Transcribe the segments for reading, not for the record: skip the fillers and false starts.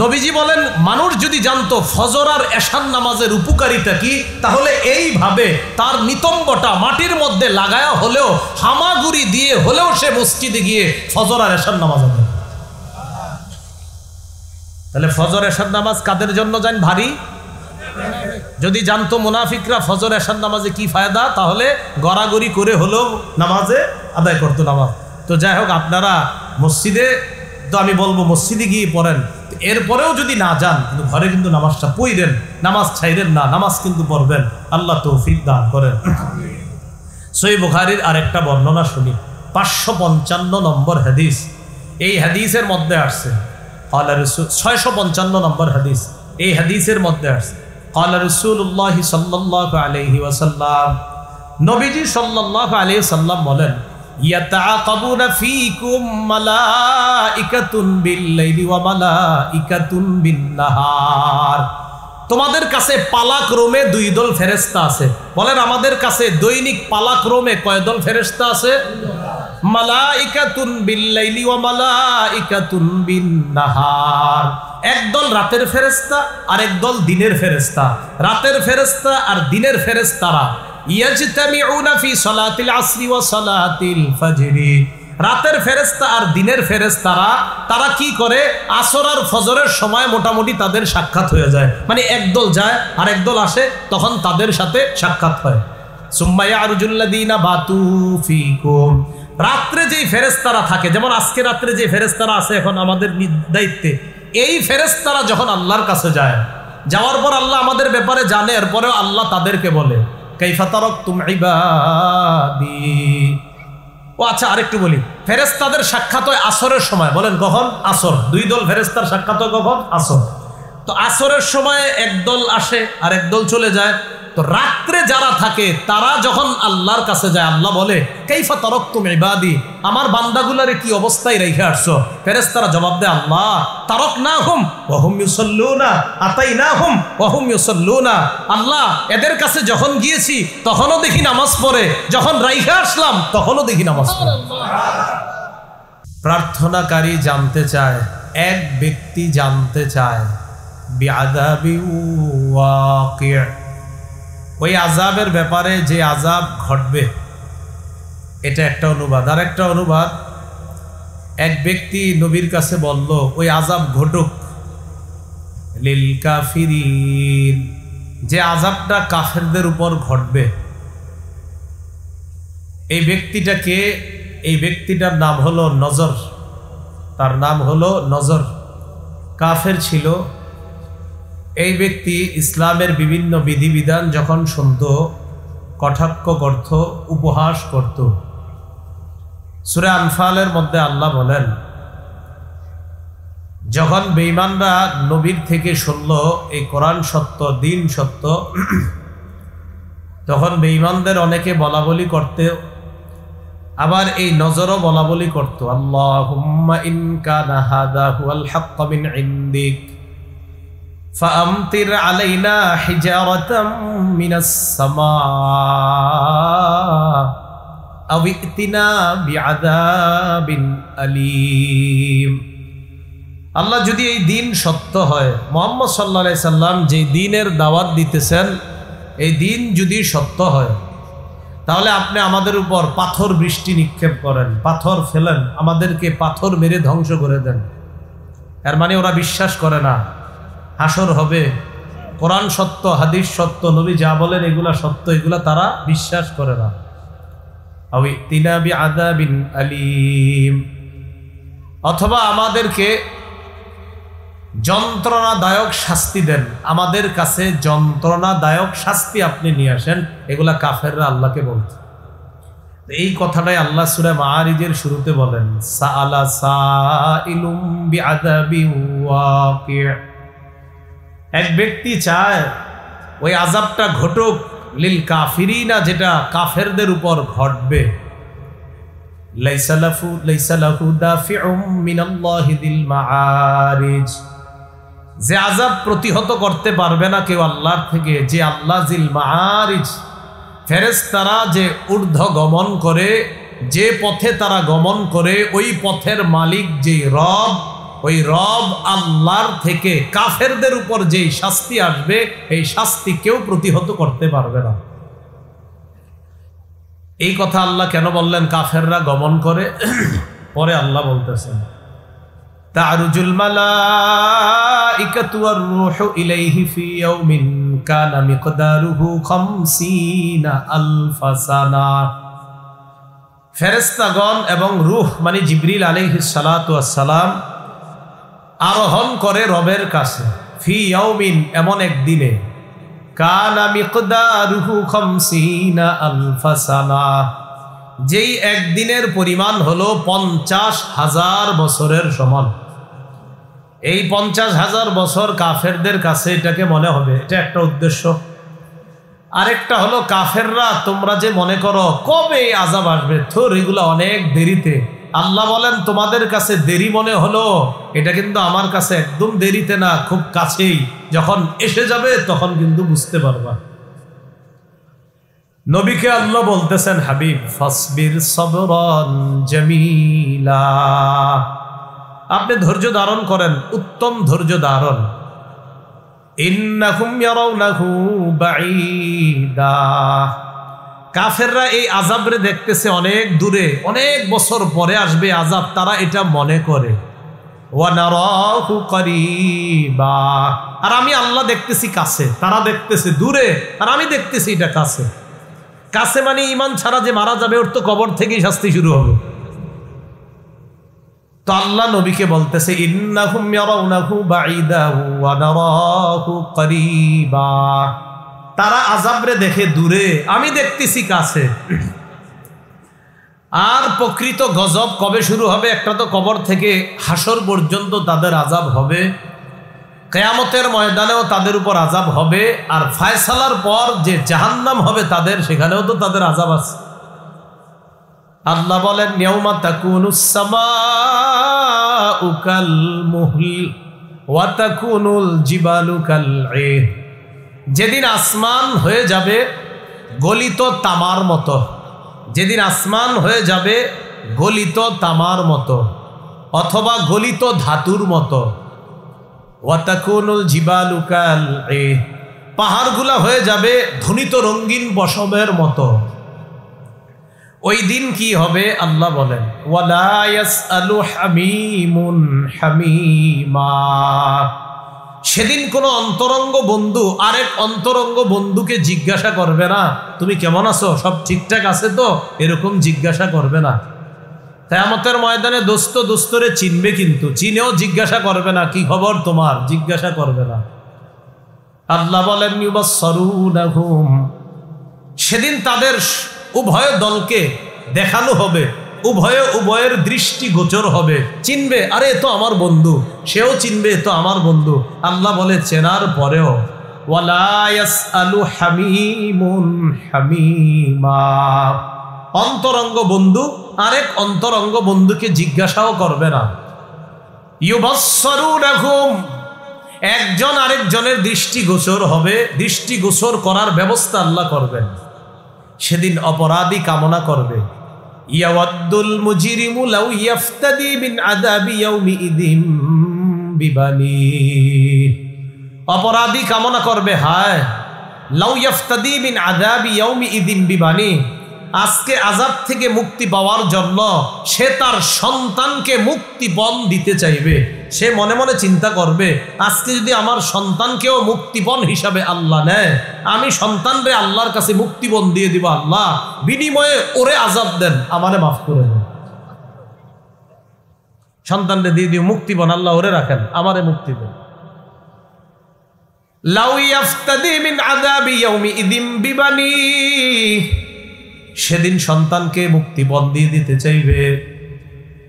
নবীজি বলেন, মানুষ যদি জানতো ফজর আর এশার নামাজের উপকারিতা কি, তাহলে এইভাবে তার নিতম্বটা মাটির মধ্যে লাগায়া হলেও, হামাগুড়ি দিয়ে হলেও সে মসজিদে গিয়ে ফজর আর এশার নামাজ হবে। তাহলে ফজর এশার নামাজ কাদের জন্য জান? ভারী। যদি জানতো মুনাফিকরা ফজর এশার নামাজে কি ফায়দা, তাহলে গড়াগড়ি করে হলেও নামাজে আদায় করতো নামাজ। তো যাই হোক, আপনারা মসজিদে, তো আমি বলবো মসজিদে গিয়ে পড়েন, এরপরেও যদি না যান কিন্তু ঘরে কিন্তু নামাজটা পড়েন, নামাজ ছাইরেন না, নামাজ কিন্তু পড়বেন। আল্লাহ তৌফিক দান করেন। সহিহ বুখারীর আরেকটা বর্ণনা শুনি, 555 নম্বর হাদিস। এই হাদিসের মধ্যে আসছে, 655 নম্বর হাদিস। এই হাদিসের মধ্যে আসছে, ক্বালা রাসূলুল্লাহ সাল্লাল্লাহু আলাইহি ওয়াসাল্লাম, নবীজি সাল্লাল্লাহু আলাইহি ওয়াসাল্লাম বলেন, ইয়াতাআকাবুনা ফীকুম মালাইকাতুন বিল-লাইলি ওয়া মালাইকাতুন বিন-নাহার। তোমাদের কাছে পালাক্রমে 2 দল ফেরেশতা আছে। বলেন, আমাদের কাছে দৈনিক পালাক্রমে কয় দল ফেরেশতা আছে? মালাইকাতুন বিল-লাইলি ওয়া মালাইকাতুন বিন-নাহার। এক দল রাতের ফেরেশতা আর এক দল দিনের ফেরেশতা। রাতের ফেরেশতা আর দিনের ফেরেশতারা ইয়াজতামিউনা ফি সালাতিল আসরি ওয়া সালাতিল ফজরি। রাতের ফেরেশতা আর দিনের ফেরেশতারা তারা কি করে? আসর আর ফজরের সময় মোটামুটি তাদের সাক্ষাৎ হয়ে যায়। মানে এক দল যায় আর এক দল আসে, তখন তাদের সাথে সাক্ষাৎ হয়। সুম্মা ইয়ারজুল্লাযিনা বাতু ফীকুম। রাত্রে যেই ফেরেশতারা থাকে, যেমন আজকে রাত্রে যে ফেরেশতারা আছে এখন আমাদের দায়িত্বে, এই ফেরেশতারা যখন আল্লাহর কাছে যায়, যাওয়ার পর আল্লাহ আমাদের ব্যাপারে জানে, এরপরেও আল্লাহ তাদেরকে বলে, কাইফা তারাকতুম ইবাদি। ও আচ্ছা, আরেকটু বলি, ফেরেশতাদের সাক্ষাৎ হয় আসরের সময়। বলেন কখন? আসর। 2 দল ফেরেশতার সাক্ষাৎ হয় কখন? আসর। তো আসরের সময় এক দল আসে আর এক দল চলে যায়। তো রাত্রে যারা থাকে তারা যখন আল্লাহর কাছে যায়, আল্লাহ বলে, কাইফা তারাকতুম ইবাদি, আমার বান্দাগুলারে কি অবস্থায় রেখে আসছো? ফেরেশতারা জবাব দেয়, আল্লাহ তারাকনাহুম ওয়া হুম ইউসাল্লুনা আতাইনাহুম ওয়া হুম ইউসাল্লুনা। আল্লাহ, এদের কাছে যখন গিয়েছি তখনও দেখি নামাজ পড়ে, যখন রাইখে আসলাম তখনও দেখি নামাজ পড়ে। প্রার্থনাকারী জানতে চায়, এক ব্যক্তি জানতে চায়, বিআযাবি ওয়াকি', ওই আযাবের ব্যাপারে যে আযাব ঘটবে, এটা একটা অনুবাদ। আর একটা অনুবাদ, এক ব্যক্তি নবীর কাছে বলল, ওই আযাব ঘটুক লিল কাফিরিন, যে আযাবটা কাফেরদের উপর ঘটবে। এই ব্যক্তিটাকে, এই ব্যক্তিটার নাম হলো নজর, তার নাম হলো নজর, কাফের ছিল। এই ব্যক্তি ইসলামের বিভিন্ন বিধিবিধান যখন শুনত, কটাক্ষ করত, উপহাস করত। সূরা আনফালের মধ্যে আল্লাহ বলেন, যখন বেঈমানরা নবীর থেকে শুনল এই কোরআন সত্য, দিন সত্য, তখন বেঈমানদের অনেকে বলাবলি করতে, আবার এই নজরও বলাবলি করত, আল্লাহুম্মা ইন কানা হাযা হুয়াল হাক্কু মিন ইনদিক ফাআমতির আলাইনা হিজারাতাম মিনাস সামা আও ইতিনা বিআযাবিন আলীম। আল্লাহ, যদি এই দিন সত্য হয়, মুহাম্মদ সাল্লাল্লাহু আলাইহি সাল্লাম যে দিনের দাওয়াত দিতেছেন, এই দিন যদি সত্য হয়, তাহলে আপনি আমাদের উপর পাথর বৃষ্টি নিক্ষেপ করেন, পাথর ফেলেন, আমাদেরকে পাথর মেরে ধ্বংস করে দেন। এর মানে ওরা বিশ্বাস করে না হাসর হবে, কোরআন সত্য, হাদিস সত্য, নবী যা বলেন এগুলা সত্য, এগুলা তারা বিশ্বাস করে না। আও ইতিনা বিআযাবিন আলীম, অথবা আমাদেরকে যন্ত্রণাদায়ক শাস্তি দেন, আমাদের কাছে যন্ত্রণাদায়ক শাস্তি আপনি নিয়ে আসেন। এগুলা কাফেররা আল্লাহকে বলছে। এই কথাটাই আল্লাহ সূরা মাআরিজের শুরুতে বলেন, সাআলা সাইলুম বিআযাবিন ওয়াকি', এক ব্যক্তি চায় ওই আযাবটা ঘটুক লিল কাফিরিনা, যেটা কাফেরদের উপর ঘটবে। লাইসা লাহু দাফিউম মিনাল্লাহি যিল মাআরিজ, যে আযাব প্রতিহত করতে পারবে না কেউ আল্লাহর থেকে, যে আল্লাহ যিল মাআরিজ, ফেরেশতারা যে ঊর্ধ্ব গমন করে, যে পথে তারা গমন করে, ওই পথের মালিক যে রব, ওই রব আল্লাহর থেকে কাফেরদের উপর যেই শাস্তি আসবে এই শাস্তি কেউ প্রতিহত করতে পারবে না। এই কথা আল্লাহ কেন বললেন কাফেররা গমন করে? পরে আল্লাহ বলতেছেন তা'রুজুল মালাইকাতু ওয়ার রূহু ইলাইহি ফি ইয়াউমিন কানা মিকদারুহু 50 আলফা সানা। ফেরেশতাগণ এবং রূহ মানে জিবরিল আলাইহিস সালাতু ওয়াস সালাম আরোহণ করে রবের কাছে, ফি ইয়াউমিন এমন এক দিনে, কানা মিকদারুহু 50 আলফা সানা যেই একদিনের পরিমাণ হলো 50,000 বছরের সমান। এই 50,000 বছর কাফেরদের কাছে এটাকে মনে হবে, এটা একটা উদ্দেশ্য। আরেকটা হলো কাফেররা তোমরা যে মনে করো কবে আযাব আসবে, থোর এগুলো অনেক দেরিতে। আল্লাহ বলেন তোমাদের কাছে দেরি মনে হলো, এটা কিন্তু আমার কাছে একদম দেরিতে না, খুব কাছেই। যখন এসে যাবে তখন কিন্তু বুঝতে পারবা। নবীকে আল্লাহ বলতেছেন হাবিব ফাসবির সবরান জামিলা, আপনি ধৈর্য ধারণ করেন, উত্তম ধৈর্য ধারণ। ইন্নাহুম ইয়ারাউনাহু বাঈদা, কাফেররা এই আযাবরে দেখতেছে অনেক দূরে, অনেক বছর পরে আসবে আযাব, তারা এটা মনে করে। ওয়া নারাহু করিবা, আর আমি আল্লাহ দেখতেছি কাছে, তারা দেখতেছে দূরে, আর আমি দেখতেছি এটা কাছে। কাছে মানে ঈমান ছাড়া যে মারা যাবে ওর তো কবর থেকেই শাস্তি শুরু হবে। তো আল্লাহ নবীকে বলতেছে ইন্নাহুম ইয়ারাউনাহু বাঈদা ওয়া নারাহু করিবা, তারা আযাবরে দেখে দূরে, আমি দেখতেছি কাছে। আর প্রকৃত গজব কবে শুরু হবে? একটা তো কবর থেকে হাসর পর্যন্ত তাদের আযাব হবে, কিয়ামতের ময়দানেও তাদের উপর আযাব হবে, আর ফায়সালার পর যে জাহান্নাম হবে তাদের, সেখানেও তো তাদের আযাব আছে। আল্লাহ বলেন ইয়াউমা তাকুনুস সামাউ কাল মুহল ওয়া তাকুনুল জিবালু কাল ঈদ, যেদিন আসমান হয়ে যাবে গলিত তামার মতো, যেদিন আসমান হয়ে যাবে গলিত তামার মতো অথবা গলিত ধাতুর মতো। ওয়া তাকুনুল জিবালু কাল ঈদ, পাহাড়গুলা হয়ে যাবে ধ্বনিত রঙিন বসবের মতো। ওই দিন কি হবে আল্লাহ বলেন ওয়ালা ইয়াসআলু হামিমুন হামিমা, সেদিন কোনো অন্তরঙ্গ বন্ধু আরেক অন্তরঙ্গ বন্ধুকে জিজ্ঞাসা করবে না তুমি কেমন আছো, সব ঠিকঠাক আছে তো, এরকম জিজ্ঞাসা করবে না। কিয়ামতের ময়দানে দোস্ত দোস্তরে চিনবে, কিন্তু চিনেও জিজ্ঞাসা করবে না কি খবর তোমার, জিজ্ঞাসা করবে না। আল্লাহ বলেন ইউবাসসারুনাহুম, সেদিন তাদের উভয় দলকে দেখানো হবে, উভয়ে উভয়ের দৃষ্টি গোচর হবে, চিনবে আরে তো আমার বন্ধু, সেও চিনবে তো আমার বন্ধু। আল্লাহ বলে চেনার পরেও ওয়ালা ইয়াসআলু হামিমুন হামিমা, অন্তরঙ্গ বন্ধু আরেক অন্তরঙ্গ বন্ধুকে জিজ্ঞাসাও করবে না। ইউবাসসারুনাহুম, একজন আরেকজনের দৃষ্টি গোচর হবে, দৃষ্টি গোচর করার ব্যবস্থা আল্লাহ করবেন। সেদিন অপরাধী কামনা করবে ইয়াওয়াদ্দুল মুজরিমু লাউ ইয়াফতাদি মিন আযাবি ইয়াউমিইযিন বিবানি, অপরাধী কামনা করবে হায় লাউ ইয়াফতাদি মিন আযাবি ইয়াউমিইযিন বিবানি, আজকে আযাব থেকে মুক্তি পাওয়ার জন্য সে তার সন্তানকে মুক্তিপণ দিতে চাইবে। সে মনে মনে চিন্তা করবে আজকে যদি আমার সন্তানকেও মুক্তিপণ হিসাবে আল্লাহ নেয়, আমি সন্তানরে আল্লাহর কাছে মুক্তিপণ দিয়ে দিব, আল্লাহ বিনিময়ে ওরে আযাব দেন, আমারে মাফ করে দেন। সন্তানরে দিয়ে দিও মুক্তিপণ, আল্লাহ ওরে রাখেন, আমারে মুক্তি দেন। লাউ ইয়াফতাদি মিন আযাবি ইয়াউমিইযিন বিবানি, সেদিন সন্তানকে মুক্তিপণ দিয়ে দিতে চাইবে।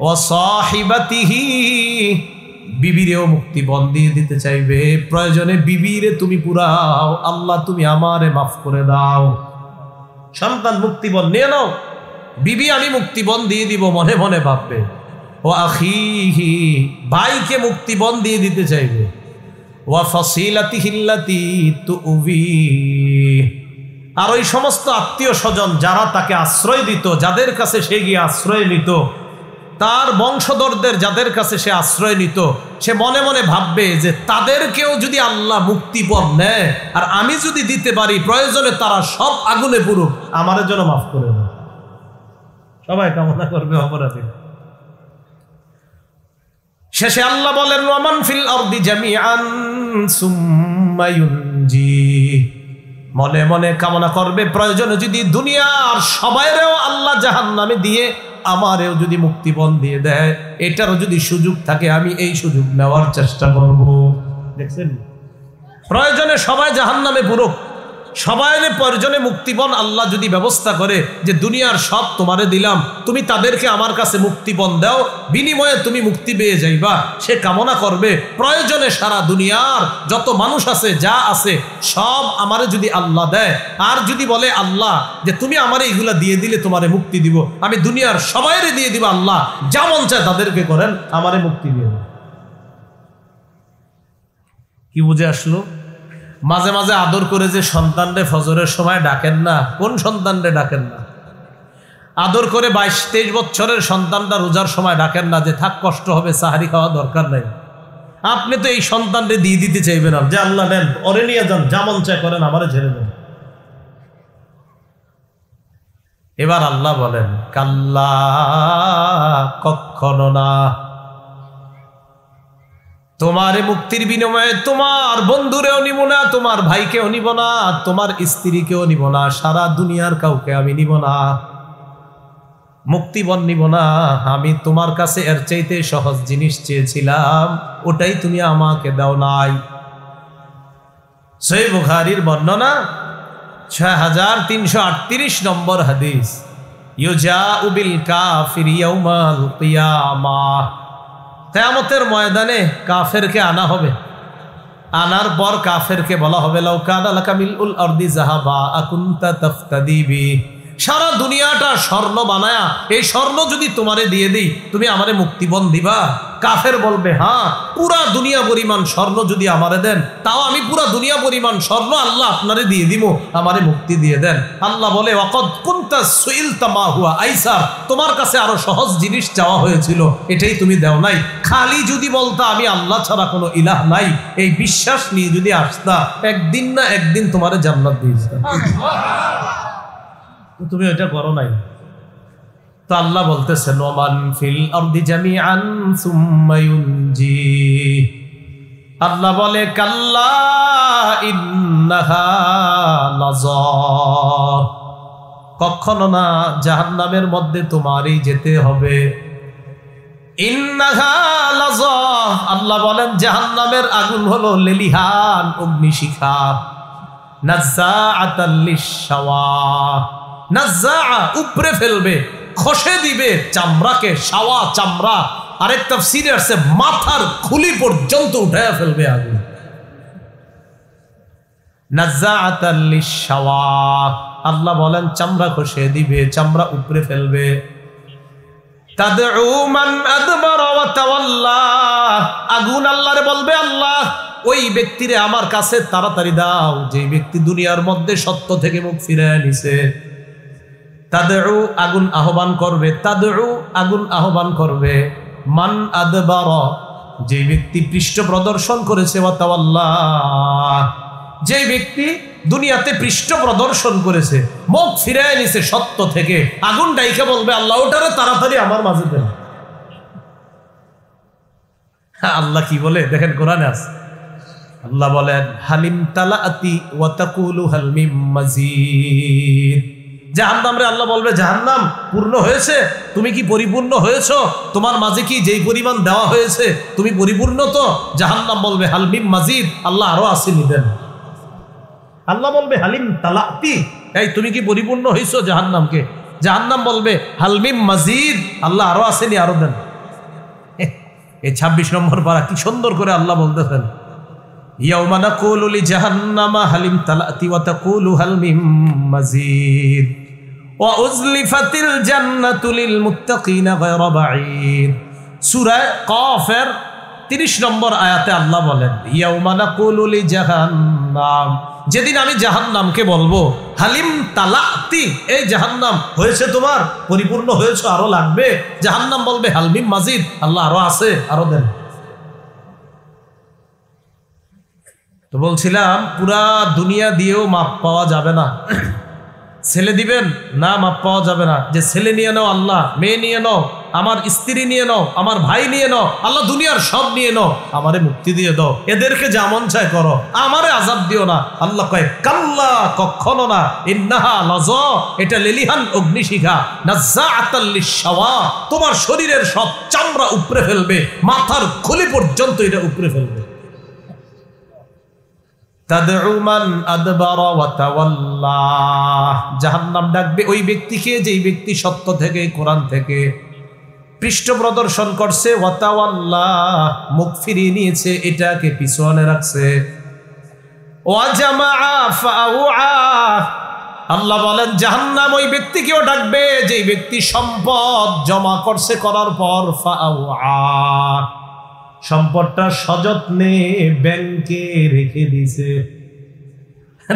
ওয়া সাহিবাতিহি, বিবিরেও মুক্তিপণ দিয়ে দিতে চাইবে। প্রয়োজনে বিবিরে তুমি পুরাও, আল্লাহ তুমি আমারে মাফ করে দাও। সন্তান মুক্তিপণ নিয়ে নাও, বিবি আমি মুক্তিপণ দিয়ে দিব মনে মনে ভাববে। ও আখিহি, ভাইকে মুক্তিপণ দিয়ে দিতে চাইবে। ওয়া ফাসিলাতিহিল্লাতি তুউবি, আর ওই সমস্ত আত্মীয় স্বজন যারা তাকে আশ্রয় দিত, যাদের কাছে সে গিয়ে আশ্রয় নিত, তার বংশধরদের যাদের কাছে সে আশ্রয় নিত, সে মনে মনে ভাববে যে তাদেরকেও যদি আল্লাহ মুক্তিপদ নেয় আর আমি যদি দিতে পারি, প্রয়োজনে তারা সব আগুনে পুরুক, আমার জন্য মাফ করে দেয়। সবাই কামনা করবে অপরাধী। শেষে আল্লাহ বলেন ওয়ামান ফিল আরদি জামিআন সুম্মা ইউনজি, মনে মনে কামনা করবে প্রয়োজনে যদি দুনিয়ার সবাইরেও আল্লাহ জাহান্নামে দিয়ে আমারেও যদি মুক্তিপণ দিয়ে দেয়, এটারও যদি সুযোগ থাকে আমি এই সুযোগ নেওয়ার চেষ্টা করব। দেখছেন, প্রয়োজনে সবাই জাহান্নামে পুরুক, সবাই প্রয়োজনে মুক্তিপণ আল্লাহ যদি ব্যবস্থা করে যে দুনিয়ার সব তোমারে দিলাম, তুমি তাদেরকে আমার কাছে মুক্তিপণ দাও, বিনিময়ে তুমি মুক্তি পেয়ে যাইবা, সে কামনা করবে প্রয়োজনে সারা দুনিয়ার যত মানুষ আছে যা আছে সব আমারে যদি আল্লাহ দেয়, আর যদি বলে আল্লাহ যে তুমি আমারে এগুলা দিয়ে দিলে তোমারে মুক্তি দিব, আমি দুনিয়ার সবাইরে দিয়ে দিব, আল্লাহ যা মন চায় তাদেরকে করেন, আমারে মুক্তি দিয়ে দেব। কি বুঝে আসলো? মাঝে মাঝে আদর করে যে সন্তানরে ফজরের সময় ডাকেন না, কোন সন্তানরে ডাকেন না? আদর করে 22-23 বছরের সন্তানটা রোজার সময় ডাকেন না যে থাক কষ্ট হবে, সাহারি খাওয়া দরকার নাই। আপনি তো এই সন্তানরে দিয়ে দিতে চাইবেন না যে আল্লাহ নেন, ওরে নিয়ে যান, যা মন চায় করেন, আমারে ছেড়ে দেন। এবার আল্লাহ বলেন কাল্লা, কখনো না, তোমার মুক্তির বিনিময়ে তোমার বন্ধুরেও নিব না, তোমার ভাইকেও নিব না, তোমার স্ত্রীকেও নিব না, সারা দুনিয়ার কাউকে আমি নিব না, মুক্তিপণ নিব না। আমি তোমার কাছে এর চাইতে সহজ জিনিস চেয়েছিলাম, ওটাই তুমি আমাকে দাও নাই। সহিহ বুখারীর বর্ণনা 6338 নম্বর হাদিস, ইউজাউ বিল কাফির ইয়াউমাল কিয়ামাহ, কিয়ামতের ময়দানে কাফেরকে আনা হবে, আনার পর কাফেরকে বলা হবে লাউ কানা লাকা মিলউল আরদি যাহাবা আকুনতা তাফতাদি বি, সারা দুনিয়াটা স্বর্ণ বানায়া এই স্বর্ণ যদি তোমারে দিয়ে দিই তুমি আমারে মুক্তিপণ দিবা? কাফের বলবে হ্যাঁ, পুরা দুনিয়া পরিমাণ স্বর্ণ যদি আমারে দেন তাও আমি পুরা দুনিয়া পরিমাণ স্বর্ণ আল্লাহ আপনারে দিয়ে দিব, আমারে মুক্তি দিয়ে দেন। আল্লাহ বলে ওয়াকাদ কুনতা সুইলতা মা হুয়া আইসার, তোমার কাছে আরো সহজ জিনিস চাওয়া হয়েছিল, এটাই তুমি দাও নাই। খালি যদি বলতা আমি আল্লাহ ছাড়া কোনো ইলাহ নাই, এই বিশ্বাস নিয়ে যদি আসতা, একদিন না একদিন তোমারে জান্নাত দিয়ে দিতাম। তুমি ওইটা করো নাই। তো আল্লাহ বলতেছেন ওমান ফিল আরদি জামিআন সুম্মা ইউনজি, আল্লাহ বলে কাল্লা ইন্নাহা লাযা, কখনো না, জাহান্নামের মধ্যে তোমারই যেতে হবে। ইন্নাহা লাযা, আল্লাহ বলেন জাহান্নামের আগুন হলো লেলিহান অগ্নিশিখা, নাজ্জাআতাল লিশ-শাওয়া, নাজ্জা উপরে ফেলবে, খসে দিবে চামড়াকে, শাওয়া চামড়া, আরেক তাফসীরে আছে মাথার খুলি পর্যন্ত উঠায়া ফেলবে আগুন। নাজ্জাআতাল লিশ-শাওয়া, আল্লাহ বলেন চামড়া খসে দিবে, চামড়া উপরে ফেলবে। তাদউ মান আদবারা ওয়া তাওয়াল্লা, আগুন আল্লাহরে বলবে আল্লাহ ওই ব্যক্তিরে আমার কাছে তাড়াতাড়ি দাও যে ব্যক্তি দুনিয়ার মধ্যে সত্য থেকে মুখ ফিরিয়ে নিছে। তাদউ, আগুন আহ্বান করবে, তাদউ, আগুন আহ্বান করবে, মান আদবারা, যে ব্যক্তি পৃষ্ঠ প্রদর্শন করেছে, ওয়া তাওয়াল্লা, যে ব্যক্তি দুনিয়াতে পৃষ্ঠ প্রদর্শন করেছে, মুখ ফিরিয়ে নিছে সত্য থেকে, আগুন ডাইকে বলবে আল্লাহ ওটারে তাড়াতাড়ি আমার মাঝে দেন। আল্লাহ কি বলে দেখেন কোরআনে আছে, আল্লাহ বলেন হালিম তালাতি ওয়া তাকুলু হাল মিম মাজিদ, জাহান্নাম রে আল্লাহ বলবে জাহান্নাম পূর্ণ হয়েছে, তুমি কি পরিপূর্ণ হয়েছো? তোমার মাঝে কি যেই পরিমাণ দেওয়া হয়েছে তুমি পরিপূর্ণ তো? জাহান্নাম বলবে হাল মিম মাজিদ, আল্লাহ আরো আসেনি দেন। আল্লাহ বলবে হালিম তালাতি, এই তুমি কি পরিপূর্ণ হয়েছো জাহান্নামকে? জাহান্নাম বলবে হাল মিম মাজিদ, আল্লাহ আরো আসেনি, আরো দেন। এই 26 নম্বর পারা কি সুন্দর করে আল্লাহ বলতেছেন, ইয়াউমা নাকুলু লি জাহান্নামা হালিম তালাতি ওয়া তাকুলু হাল মিম মাজিদ ওয়া উযলিফাতিল জান্নাতু লিল মুত্তাকিনা গায়রা বাঈদ। সূরা কফের 30 নম্বর আয়াতে আল্লাহ বলেন ইয়াউমা নাকুলু লি জাহান্নাম, যেদিন আমি জাহান্নামকে বলবো হালিম তালাতি, এই জাহান্নাম হয়েছে তোমার, পরিপূর্ণ হয়েছে, আরো লাগবে? জাহান্নাম বলবে হালমিম মাজিদ, আল্লাহ আরো আছে, আরো দেন। তো বলছিলাম পুরা দুনিয়া দিয়েও মাপ পাওয়া যাবে না। ছেলে দিবেন না, মাপ পাওয়া যাবে না। যে ছেলে নিয়ে নাও আল্লাহ, মেয়ে নিয়ে নাও, আমার স্ত্রী নিয়ে নাও, আমার ভাই নিয়ে নাও, আল্লাহ দুনিয়ার সব নিয়ে নাও, আমারে মুক্তি দিয়ে দাও, এদেরকে যেমন চায় করো, আমারে আযাব দিও না। আল্লাহ কয় কাল্লা, কখনো না, ইন্নাহা লাযা, এটা লেলিহান অগ্নিশিখা, নাযাআতাল লিশাওয়া, তোমার শরীরের সব চামড়া উপড়ে ফেলবে, মাথার খুলি পর্যন্ত এটা উপড়ে ফেলবে। তাদউ মান আদবারা ওয়া তাওয়াল্লা, জাহান্নাম ডাকবে ওই ব্যক্তিকে যেই ব্যক্তি সত্য থেকে, কোরআন থেকে পৃষ্ঠ প্রদর্শন করছে, ওয়া তাওয়াল্লা, মুখ ফিরিয়ে নিয়েছে, এটাকে পিছনে রাখছে। ওয়া জামাআ ফাআউআ, আল্লাহ বলেন জাহান্নাম ওই ব্যক্তিকেও ডাকবে যেই ব্যক্তি সম্পদ জমা করছে, করার পর ফাআউআ, সম্পদটা সযত্নে ব্যাংকে রেখে দিছে।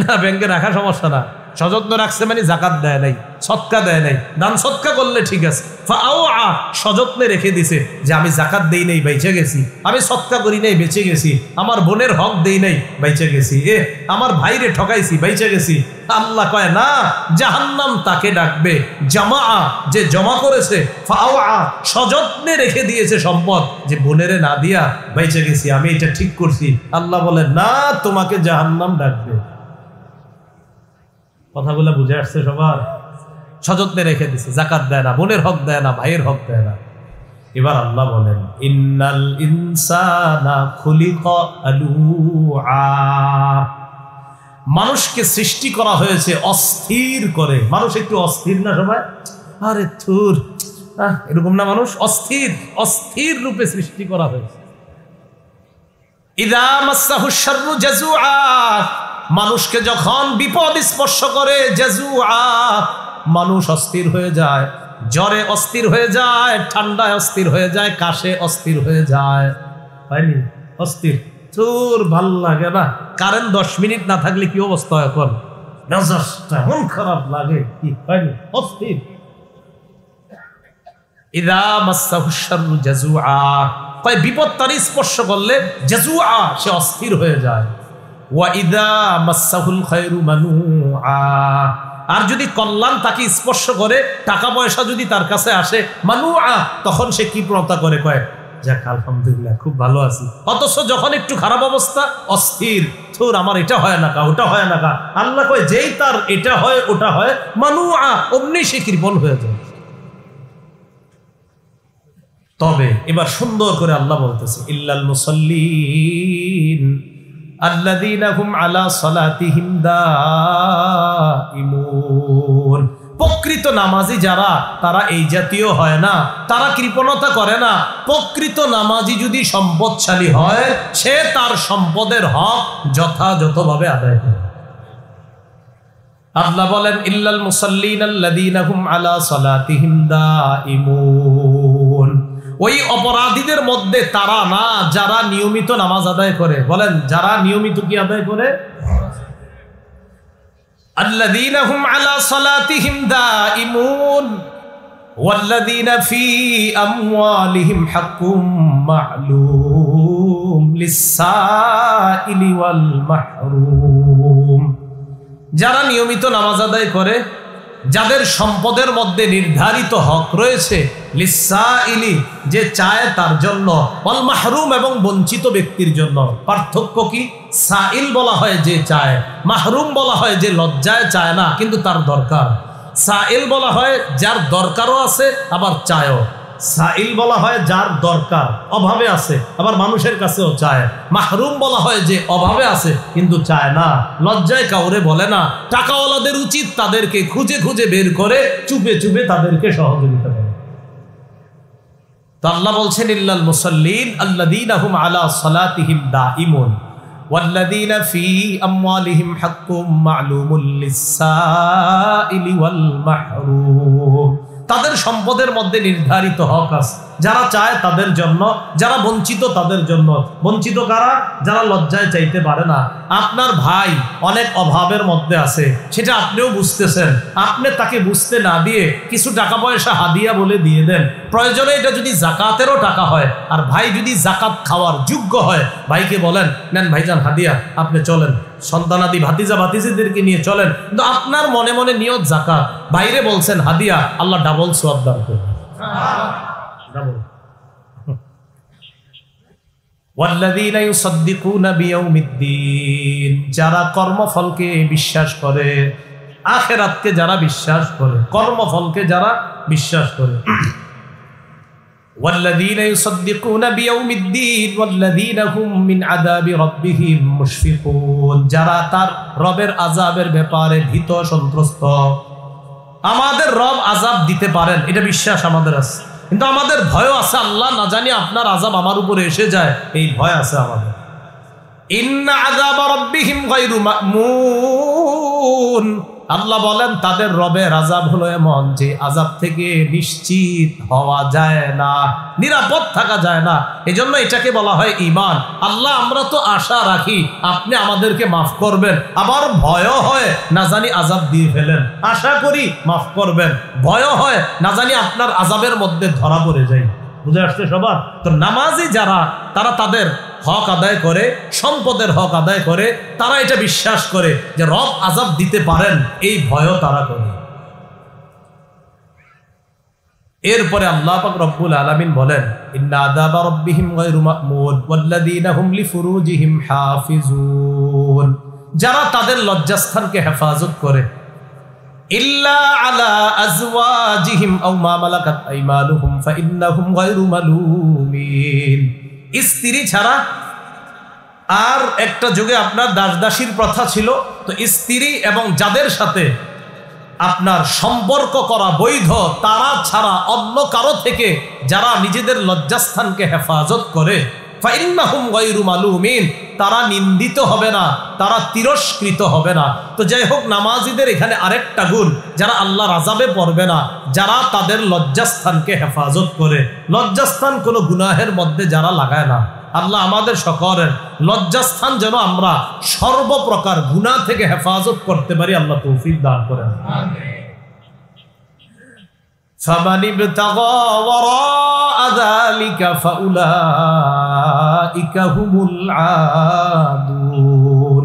না, ব্যাংকে রাখা সমস্যা না, সযত্ন রাখছে মানে যাকাত দেয় নাই, সদকা দেয় নাই, দান সদকা করলে ঠিক আছে। ফাআউআ, সযত্নে রেখে দিছে যে আমি যাকাত দেই নাই, বেঁচে গেছি, আমি সদকা করি নাই, বেঁচে গেছি, আমার বোনের হক দেই নাই, বেঁচে গেছি, আমার ভাইরে ঠকাইছি, বেঁচে গেছি। আল্লাহ কয় না, জাহান্নাম তাকে ডাকবে জামা, যে জমা করেছে, ফাআউআ, সযত্নে রেখে দিয়েছে সম্পদ, যে বোনেরে না দিয়া বেঁচে গেছি, আমি এটা ঠিক করছি। আল্লাহ বলে না, তোমাকে জাহান্নাম ডাকবে। কথাগুলো বুঝে আসছে সবার? সযত্নে রেখে দিছে, যাকাত দেয় না, বোনের হক দেয় না, ভাইয়ের হক দেয় না। এবার আল্লাহ বলেন ইন্নাল ইনসানা খুলিকা হালুআ, মানুষকে সৃষ্টি করা হয়েছে অস্থির করে। মানুষ একটু অস্থির না সবাই? আরে থুর, এরকম না, মানুষ অস্থির, অস্থির রূপে সৃষ্টি করা হয়েছে। ইযা মাসসাহুশ শাররু জাযুআ, মানুষকে যখন বিপদ স্পর্শ করে, জাযুআ, মানুষ অস্থির হয়ে যায়, জ্বরে অস্থির হয়ে যায়, ঠান্ডায় অস্থির হয়ে যায়, কাশে অস্থির হয়ে যায়, হয়নি? অস্থির, তোর ভাল লাগে না, কারেন্ট 10 মিনিট না থাকলে কি অবস্থা, এখন মেজাজটা এমন খারাপ লাগে, কি হয়নি? অস্থির। ইযা মাসসাহুশ শাররু জাযুআ, কয় বিপদ তার স্পর্শ করলে জাযুআ, সে অস্থির হয়ে যায়। ওয়া ইযা মাসসাহুল খায়রু মানুআ, আর যদি কল্যাণ তাকে স্পর্শ করে, টাকা পয়সা যদি তার কাছে আসে, মানুআ, তখন সে কি প্রতা করে, কয় যাক আলহামদুলিল্লাহ খুব ভালো আছি। অথচ যখন একটু খারাপ অবস্থা, অস্থির, থুর, আমার এটা হয় না কা, ওটা হয় না কা। আল্লাহ কয় যেই তার এটা হয়, ওটা হয়, মানুআ, অমনি সে কৃপণ হয়ে যায়। তবে এবার সুন্দর করে আল্লাহ বলতেছে ইল্লাল মুসাল্লিন আল্লাযীনা হুম আলা সালাতিহিম দাঈমুন, প্রকৃত নামাজি যারা, তারা এই জাতীয় হয় না, তারা কৃপণতা করে না। প্রকৃত নামাজি যদি সম্পদশালী হয়, সে তার সম্পদের হক যথাযথভাবে আদায় করে। আল্লাহ বলেন ইল্লাল মুসাল্লিন আল্লাযীনা হুম আলা সালাতিহিম দাঈমুন, ওই অপরাধীদের মধ্যে তারা না যারা নিয়মিত নামাজ আদায় করে। বলেন যারা নিয়মিত কি আদায় করে? আল্লাযীনা হুম আলা সালাতিহিম দাঈমুন ওয়াল্লাযীনা ফী আমওয়ালিহিম হাক্কুম মা'লুম লিস-সাইলি ওয়াল মাহরুম, যারা নিয়মিত নামাজ আদায় করে, যাদের সম্পদের মধ্যে নির্ধারিত হক রয়েছে, লিস-সাইলি, যে চায় তার জন্য, ওয়াল মাহরুম, এবং বঞ্চিত ব্যক্তির জন্য। পার্থক্য কি? সাইল বলা হয় যে চায়, মাহরুম বলা হয় যে লজ্জায় চায় না কিন্তু তার দরকার। সাইল বলা হয় যার দরকারও আছে আবার চায়ও। সাইল বলা হয় যার দরকার, অভাবে আছে, আবার মানুষের কাছেও চায়। মাহরুম বলা হয় যে অভাবে আছে কিন্তু চায় না, লজ্জায় কাউরে বলে না। টাকাওয়ালাদের উচিত তাদেরকে খুঁজে খুঁজে বের করে চুপে চুপে তাদেরকে সহযোগিতা করে। তো আল্লাহ বলছেন ইল্লাল মুসাল্লিন আল্লাযীনা হুম আলা সালাতিহিম দাঈমুন ওয়াল্লাযীনা ফী আমওয়ালিহিম হাক্কুম মা'লুমুল লিস-সাইলি ওয়াল মাহরুম, তাদের সম্পদের মধ্যে নির্ধারিত হক আছে, যারা চায় তাদের জন্য, যারা বঞ্চিত তাদের জন্য। বঞ্চিত কারা? যারা লজ্জায় চাইতে পারে না। আপনার ভাই অনেক অভাবের মধ্যে আছে, সেটা আপনিও বুঝতেছেন, আপনি তাকে বুঝতে না দিয়ে কিছু টাকা পয়সা হাদিয়া বলে দিয়ে দেন। প্রয়োজনে এটা যদি জাকাতেরও টাকা হয়, আর ভাই যদি জাকাত খাওয়ার যোগ্য হয়, ভাইকে বলেন, নেন ভাইজান হাদিয়া, আপনি চলেন, সন্তানাদি ভাতিজা ভাতিজিদেরকে নিয়ে চলেন, কিন্তু আপনার মনে মনে নিয়ত জাকাত, বাইরে বলছেন হাদিয়া, আল্লাহ ডাবল সওয়াব দান করবে। ডাবল। ওয়াল্লাযীনা ইউসাদ্দিকুনা বিয়াউমিদ্দিন, যারা কর্মফলকে বিশ্বাস করে, আখিরাতকে যারা বিশ্বাস করে, কর্মফলকে যারা বিশ্বাস করে। ওয়াল্লাযীনা ইউসাদ্দিকুনা বিয়াউমিদ্দিন ওয়াল্লাযীনা হুম মিন আযাবি রাব্বিহিম মুশফিকুন, যারা তার রবের আযাবের ব্যাপারে ভীত সন্ত্রস্ত। আমাদের রব আযাব দিতে পারেন, এটা বিশ্বাস আমাদের আছে, কিন্তু আমাদের ভয় আছে, আল্লাহ না জানি আপনার আযাব আমার উপরে এসে যায়, এই ভয় আছে আমাদের। ইন্না আযাবা রাব্বিহিম গায়রু মা'মুন, আল্লাহ বলেন তাদের রবের আযাব হলো এমন যে আযাব থেকে নিশ্চিত হওয়া যায় না, নিরাপদ থাকা যায় না। এজন্য এটাকে বলা হয় ঈমান। আল্লাহ আমরা তো আশা রাখি আপনি আমাদেরকে মাফ করবেন, আবার ভয় হয় না জানি আযাব দিয়ে ফেলেন, আশা করি মাফ করবেন, ভয় হয় না জানি আপনার আযাবের মধ্যে ধরা পড়ে যায়। বুঝে আসছে সবার? তো নামাজি যারা, তারা তাদের হক আদায় করে, সম্পদের হক আদায় করে, তারা এটা বিশ্বাস করে যে রব আযাব দিতে পারেন, এই ভয়ও তারা করে। এরপরে আল্লাহ পাক রব্বুল আলামিন বলেন, ইন্না আযাবা রাব্বিহিম গায়রু মা'মুন ওয়াল্লাযীনা হুম লিফুরুজিহিম হাফিজুন, যারা তাদের লজ্জাস্থানকে হেফাজত করে, ইল্লা আলা আজওয়াজিহিম আও মা মালাকাত আইমানুহুম ফাইন্নাহুম গায়রু মালুমিন, স্ত্রী ছাড়া। আর একটা যুগে আপনার দাসদাসীর প্রথা ছিল, তো স্ত্রী এবং যাদের সাথে আপনার সম্পর্ক করা বৈধ, তারা ছাড়া অন্য কারো থেকে যারা নিজেদের লজ্জাস্থানকে হেফাজত করে, ফাইন্নাহুম গায়রু মালুমিন, তারা নিন্দিত হবে না, তারা তিরস্কৃত হবে না। তো যাই হোক, নামাজিদের এখানে আরেকটা গুণ, যারা আল্লাহর আযাবে পড়বে না, যারা তাদের লজ্জাস্থানকে হেফাজত করে। লজ্জাস্থান কোনো গুনাহের মধ্যে যারা লাগায় না। আল্লাহ আমাদের সকলের লজ্জাস্থান যেন আমরা সর্বপ্রকার গুনাহ থেকে হেফাজত করতে পারি, আল্লাহ তৌফিক দান করেন। ফামান ইবতাগা ওয়ারাআ যালিকা ফাউলাইকা হুমুল আদুন,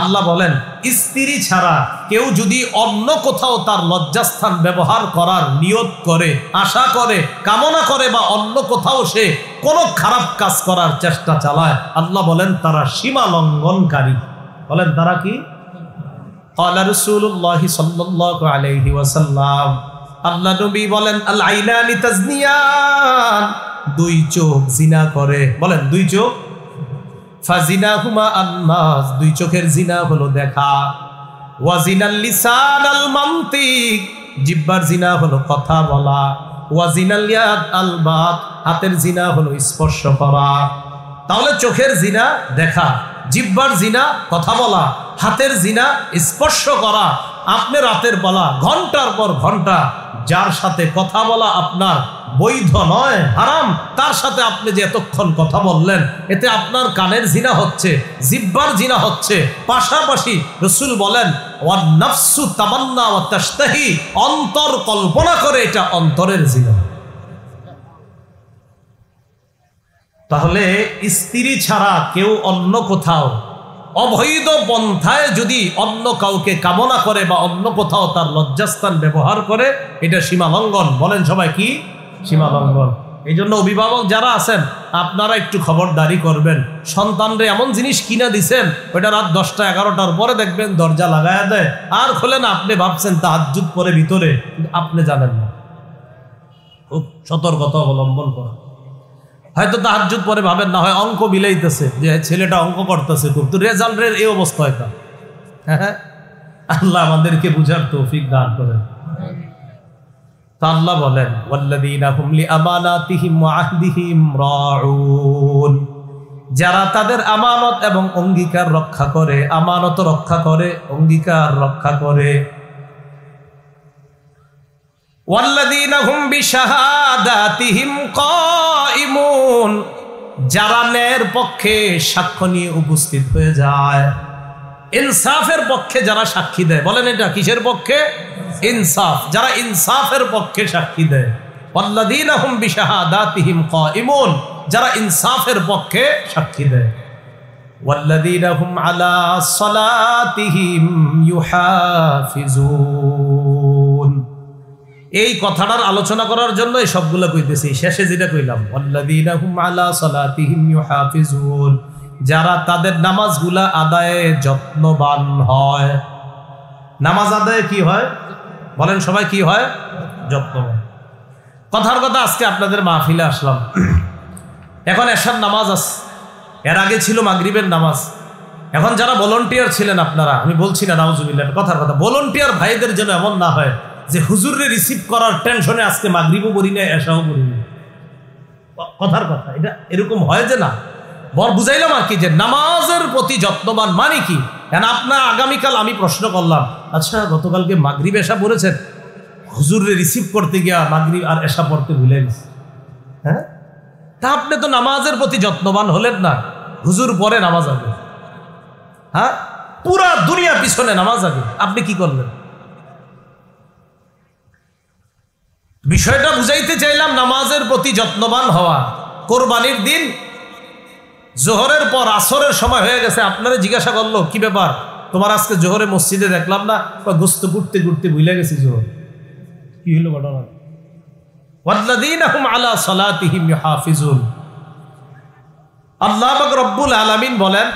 আল্লাহ বলেন স্ত্রী ছাড়া কেউ যদি অন্য কোথাও তার লজ্জাস্থান ব্যবহার করার নিয়ত করে, আশা করে, কামনা করে, বা অন্য কোথাও সে কোনো খারাপ কাজ করার চেষ্টা চালায়, আল্লাহ বলেন তারা সীমা লঙ্ঘনকারী। বলেন তারা কি? ক্বালা রাসূলুল্লাহ সাল্লাল্লাহু আলাইহি ওয়াসাল্লাম, আল্লাহ নবী বলেন, আল আইনানি তাজনিয়ান, দুই চোখ জিনা করে। বলেন দুই চোখ। ফাজিনাহুমা আন-নাজ, দুই চোখের জিনা হলো দেখা। ওয়া জিনাল লিসান আল মানতিক, জিহ্বার জিনা হলো কথা বলা। ওয়া জিনাল ইয়াদ আল বাত, হাতের জিনা হলো স্পর্শ করা। তাহলে চোখের জিনা দেখা, জিহ্বার জিনা কথা বলা, হাতের জিনা স্পর্শ করা। আপনি রাতের বেলা ঘন্টার পর ঘন্টা যার সাথে কথা বলা আপনার বৈধ নয়, হারাম, তার সাথে আপনি যে এতক্ষণ কথা বললেন, এতে আপনার কানের জিনা হচ্ছে, জিহ্বার জিনা হচ্ছে। পাশাপাশি রাসূল বলেন, ওয়ান নাফসু তামান্না ওয়া তাশতাহি, অন্তর কল্পনা করে, এটা অন্তরের জিনা। তাহলে স্ত্রী ছাড়া কেউ অন্য কোথাও অবৈধ পন্থায় যদি অন্য কাউকে কামনা করে বা অন্য কোথাও তার লজ্জাস্থান ব্যবহার করে, এটা সীমা লঙ্ঘন। বলেন সবাই কি? সীমা লঙ্ঘন। এই জন্য অভিভাবক যারা আছেন, আপনারা একটু খবরদারি করবেন। সন্তানরে এমন জিনিস কিনা দিছেন, ওইটা রাত 10টা 11টার পরে দেখবেন দরজা লাগায়া দেয়, আর খোলেন, আপনি ভাবছেন তাহাজ্জুদ পরে ভিতরে, আপনি জানেন না। খুব সতর্কতা অবলম্বন করেন। হয়তো তাহাজ্জুদ পরে ভাবেন না হয় অঙ্ক মিলাইতেছে, যে ছেলেটা অঙ্ক করতেছে খুব, তো রেজাল্টের এই অবস্থা হয়তো। হ্যাঁ, আল্লাহ আমাদেরকে বুঝার তৌফিক দান করেন। তা আল্লাহ বলেন, ওয়াল্লাযীনা হুম লিআমানাতিহিম ওয়া আহদিহিম রাউন, যারা তাদের আমানত এবং অঙ্গীকার রক্ষা করে, আমানত রক্ষা করে, অঙ্গীকার রক্ষা করে। ওয়াল্লাযীনা হুম বিশাহাদাতিহিম কায়িমুন, যারা ন্যায়ের পক্ষে সাক্ষ্য নিয়ে উপস্থিত হয়ে যায়, ইনসাফের পক্ষে যারা সাক্ষী দেয়। বলেন এটা কিসের পক্ষে? ইনসাফ। যারা ইনসাফের পক্ষে সাক্ষী দেয়। ওয়াল্লাযীনা হুম বিশাহাদাতিহিম কায়িমুন, যারা ইনসাফের পক্ষে সাক্ষী দেয়। ওয়াল্লাযীনা হুম আলা সালাতিহিম ইউহাফিজুন। এই কথাটার আলোচনা করার জন্য এই সবগুলো কইতেছি। শেষে যেটা কইলাম, ওয়াল্লাযীনা হুম আলা সালাতিহিম ইউহাফিজুন, যারা তাদের নামাজগুলা আদায়ে যত্নবান হয়। নামাজ আদায়ে কি হয় বলেন সবাই? কি হয়? যত্নবান। কথার কথা, আজকে আপনাদের মাহফিলে আসলাম, এখন এশার নামাজ আছে, এর আগে ছিল মাগরিবের নামাজ। এখন যারা ভলান্টিয়ার ছিলেন আপনারা, আমি বলছি না নাউজুবিল্লাহ, কথার কথা, ভলান্টিয়ার ভাইদের জন্য এমন না হয় যে হুজুররে রিসিভ করার টেনশনে আজকে মাগরিবও পড়ি না, এশাও পড়ি না। কথার কথা, এটা এরকম হয় যে না, বর বুঝাইলাম আর কি, যে নামাজের প্রতি যত্নবান মানে কি। আপনার আগামীকাল আমি প্রশ্ন করলাম, আচ্ছা গতকালকে মাগরিব এশা পড়েছেন? হুজুররে রিসিভ করতে গিয়া মাগরিব আর এশা পড়তে ভুলে গেছে। হ্যাঁ, তা আপনি তো নামাজের প্রতি যত্নবান হলেন না। হুজুর পরে নামাজ আগে, হ্যাঁ, পুরা দুনিয়া পিছনে নামাজ আগে, আপনি কি করলেন? বিষয়টা বুঝাইতে চাইলাম, নামাজের প্রতি যত্নবান হওয়া। কোরবানির দিন জোহরের পর আসরের সময় হয়ে গেছে, আপনারা জিজ্ঞাসা করলো কি ব্যাপার তোমার, আজকে জোহরে মসজিদে দেখলাম না? গোস্ত ঘুরতে ঘুরতে ভুলে গেছি জোহর। কি হলো ঘটনা? ওয়াল্লাযীনা হুম আলা সালাতিহিম ইউহাফিজুন। আল্লাহ পাক রব্বুল আলামিন বলেন,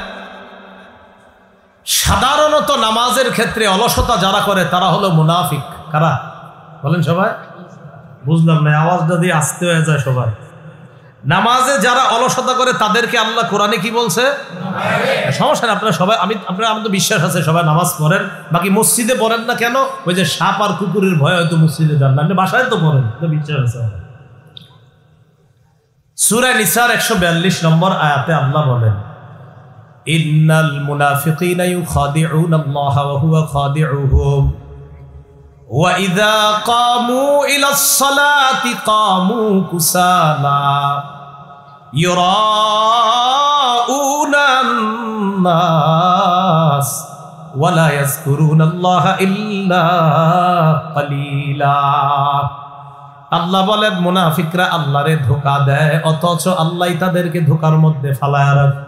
সাধারণত নামাজের ক্ষেত্রে অলসতা যারা করে তারা হলো মুনাফিক। কারা বলেন সবাই? বুঝলাম না, আওয়াজটা দিয়ে আসতে হয়ে যায় সবাই। নামাজে যারা অলসতা করে তাদেরকে আল্লাহ কোরআনে কি বলছে? সমস্যা না, আপনারা সবাই, আপনারা, আমার তো বিশ্বাস আছে সবাই নামাজ পড়েন, বাকি মসজিদে পড়েন না কেন? ওই যে সাপ আর কুকুরের ভয় হয়তো মসজিদে যান না, আপনি বাসায় তো পড়েন, বিশ্বাস আছে। সূরা নিসার 142 নম্বর আয়াতে আল্লাহ বলেন, ইন্নাল মুনাফিকিনা ইউখাদিউনাল্লাহা ওয়া হুয়া খাদিউহুম ওয়া ইযা কামু ইলাস সালাতি কামু কুসালা ইউরাউনান নাস ওয়া লা ইয়াযকুরুনাল্লাহা ইল্লা কালিলা। আল্লাহ বলেন, মুনাফিকরা আল্লাহরে ধোঁকা দেয়, অথচ আল্লাহ তাদেরকে ধোঁকার মধ্যে ফালায়া রাখে।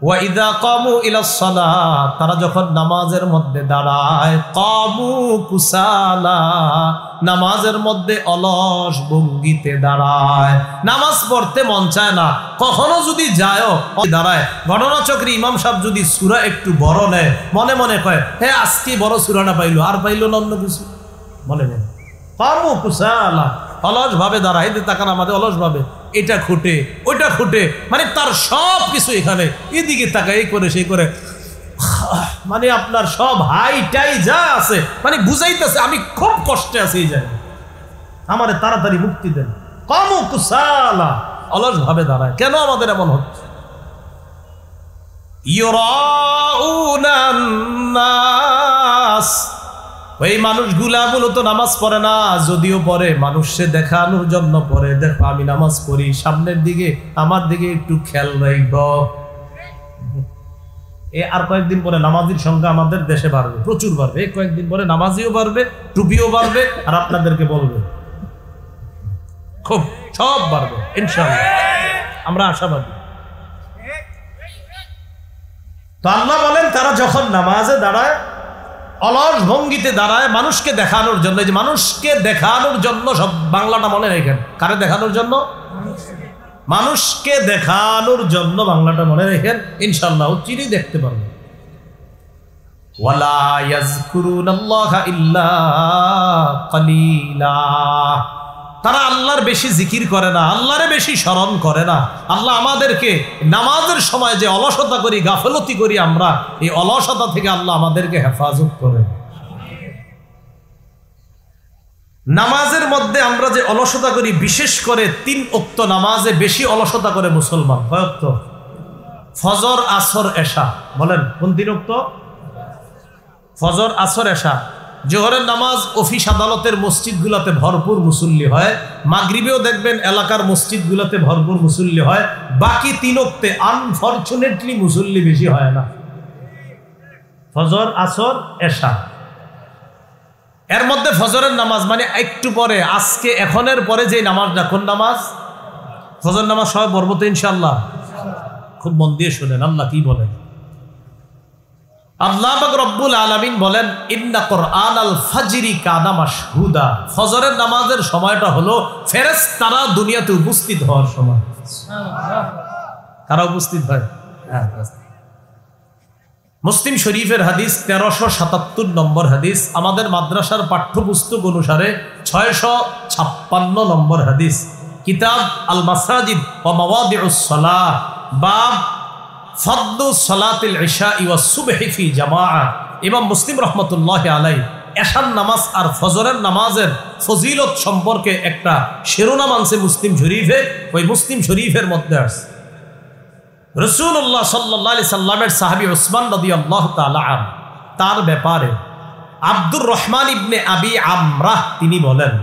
ওয়া ইযা কামু ইলাস সালাত, তারা যখন নামাজের মধ্যে দাঁড়ায়, কামু কুসালা, নামাজের মধ্যে অলস ভঙ্গিতে দাঁড়ায়, নামাজ পড়তে মন চায় না। কখনো যদি যায় দাঁড়ায়, ঘটনাচক্রে ইমাম সাহেব যদি সূরা একটু বড় নেয়, মনে মনে কয় হ্যাঁ আজকে বড় সূরাটা পাইলো, আর পাইলো না অন্য কিছু, মনে মনে কামু কুসালা, অলস ভাবে দাঁড়ায়। তাকান আমাদের অলস ভাবে, এটা খুঁটে ওইটা খুঁটে, মানে তার সব কিছু এখানে, এদিকে তাকায়, এই করে সেই করে, মানে আপনার সব হাইটাই যা আছে, মানে বুঝাইতেছে আমি খুব কষ্টে আছি, এই যায় আমারে তাড়াতাড়ি মুক্তি দেন। কামু কুসালা, অলস ভাবে দাঁড়ায়। কেন আমাদের এমন হচ্ছে? ইউরাউনান নাস, ওই মানুষগুলা মূলত নামাজ পড়ে না, যদিও পড়ে মানুষকে দেখানোর জন্য পড়ে, দেখো আমি নামাজ পড়ি, সামনের দিকে আমার দিকে একটু খেয়াল রাখব। আর কয়েকদিন পরে নামাজির সংখ্যা আমাদের দেশে বাড়বে, প্রচুর বাড়বে। কয়েকদিন পরে নামাজিও বাড়বে, টুপিও বাড়বে, আর আপনাদেরকে বলবে খুব সব বাড়বে ইনশাআল্লাহ, আমরা আশাবাদী। তো আল্লাহ বলেন, তারা যখন নামাজে দাঁড়ায়, অলস ভঙ্গিতে দাঁড়ায়, মানুষকে দেখানোর জন্য। যে মানুষকে দেখানোর জন্য, সব বাংলাটা মনে রেখেন, কারে দেখানোর জন্য? মানুষকে দেখানোর জন্য, বাংলাটা মনে রেখেন, ইনশাআল্লাহ চিনি দেখতে পারবেন। ওয়ালা ইয়াযকুরুনাল্লাহা ইল্লা কালিলা, তারা আল্লাহর বেশি জিকির করে না, আল্লাহরে বেশি স্মরণ করে না। আল্লাহ আমাদেরকে নামাজের সময় যে অলসতা করি, গাফলতি করি আমরা, এই অলসতা থেকে আল্লাহ আমাদেরকে হেফাজত করে। নামাজের মধ্যে আমরা যে অলসতা করি, বিশেষ করে 3 ওয়াক্ত নামাজে বেশি অলসতা করে মুসলমান। কয় ওয়াক্ত? ফজর, আসর, এশা। বলেন কোন 3 ওয়াক্ত? ফজর, আসর, এশা। জোহরের নামাজ অফিস আদালতের মসজিদগুলোতে ভরপুর মুসল্লি হয়, মাগরিবেও দেখবেন এলাকার মসজিদগুলোতে ভরপুর মুসল্লি হয়, বাকি 3 ওয়াক্তে আনফরচুনেটলি মুসল্লি বেশি হয় না, ফজর, আসর, এশা। এর মধ্যে ফজরের নামাজ মানে একটু পরে, আজকে এখনের পরে যে নামাজটা, কোন নামাজ? ফজর নামাজ সবাই পড়বো তো ইনশাআল্লাহ? খুব মন দিয়ে শুনেন আল্লাহ কি বলেন। আল্লাহ পাক রব্বুল আলামিন বলেন, ইন্না কুরআনাল ফাজরি কানা মাশহুদা, ফজরের নামাজের সময়টা হলো ফেরেশতারা দুনিয়াতে উপস্থিত হওয়ার সময়। কারা উপস্থিত হয়? মুসলিম শরীফের হাদিস 1377 নম্বর হাদিস, আমাদের মাদ্রাসার পাঠ্যপুস্তক অনুসারে 656 নম্বর হাদিস, কিতাব আল মাসাজিদ ওয়া মাওয়াদিউস সালাহ, বাব ফাদলু সালাতিল ইশা ওয়া সুবহি ফি জামাআহ। ইমাম মুসলিম রাহমাতুল্লাহি আলাইহি এশার নামাজ আর ফজরের নামাজের ফজিলত সম্পর্কে একটা শিরোনাম আনছে মুসলিম শরীফে। ওই মুসলিম শরীফের মধ্যে আছে রাসূলুল্লাহ সাল্লাল্লাহু আলাইহি সাল্লামের সাহাবী উসমান রাদিয়াল্লাহু তাআলা আনহু, তার ব্যাপারে আব্দুর রহমান ইবনে আবি আমরাহ তিনি বলেন,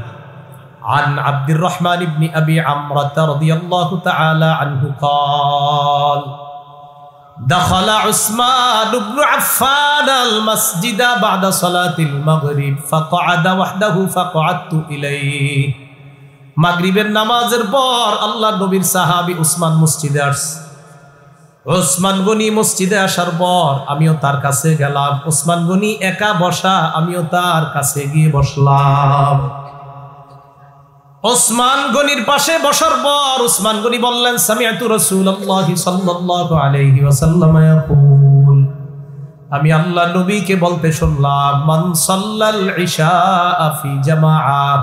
আন আব্দুর রহমান ইবনে আবি আমরাহ রাদিয়াল্লাহু তাআলা আনহু قال دخل عثمان بن عفان المسجد بعد صلاة المغرب فقعد وحده فقعدت إليه। মাগরিবের নামাজের পর আল্লাহর নবীর সাহাবী উসমান মসজিদে আসছে। উসমান গনি মসজিদে আসার পর আমিও তার কাছে গেলাম। উসমান গনি একা বসা, আমিও তার কাছে গিয়ে বসলাম। উসমান গনির পাশে বসার পর উসমান গনি বললেন, সামিআতু রাসূলুল্লাহি সাল্লাল্লাহু আলাইহি ওয়াসাল্লাম ইয়াকুল, আমি আল্লাহ নবীকে বলতে শুনলাম, মান সাল্লাল ইশা ফি জামাআহ,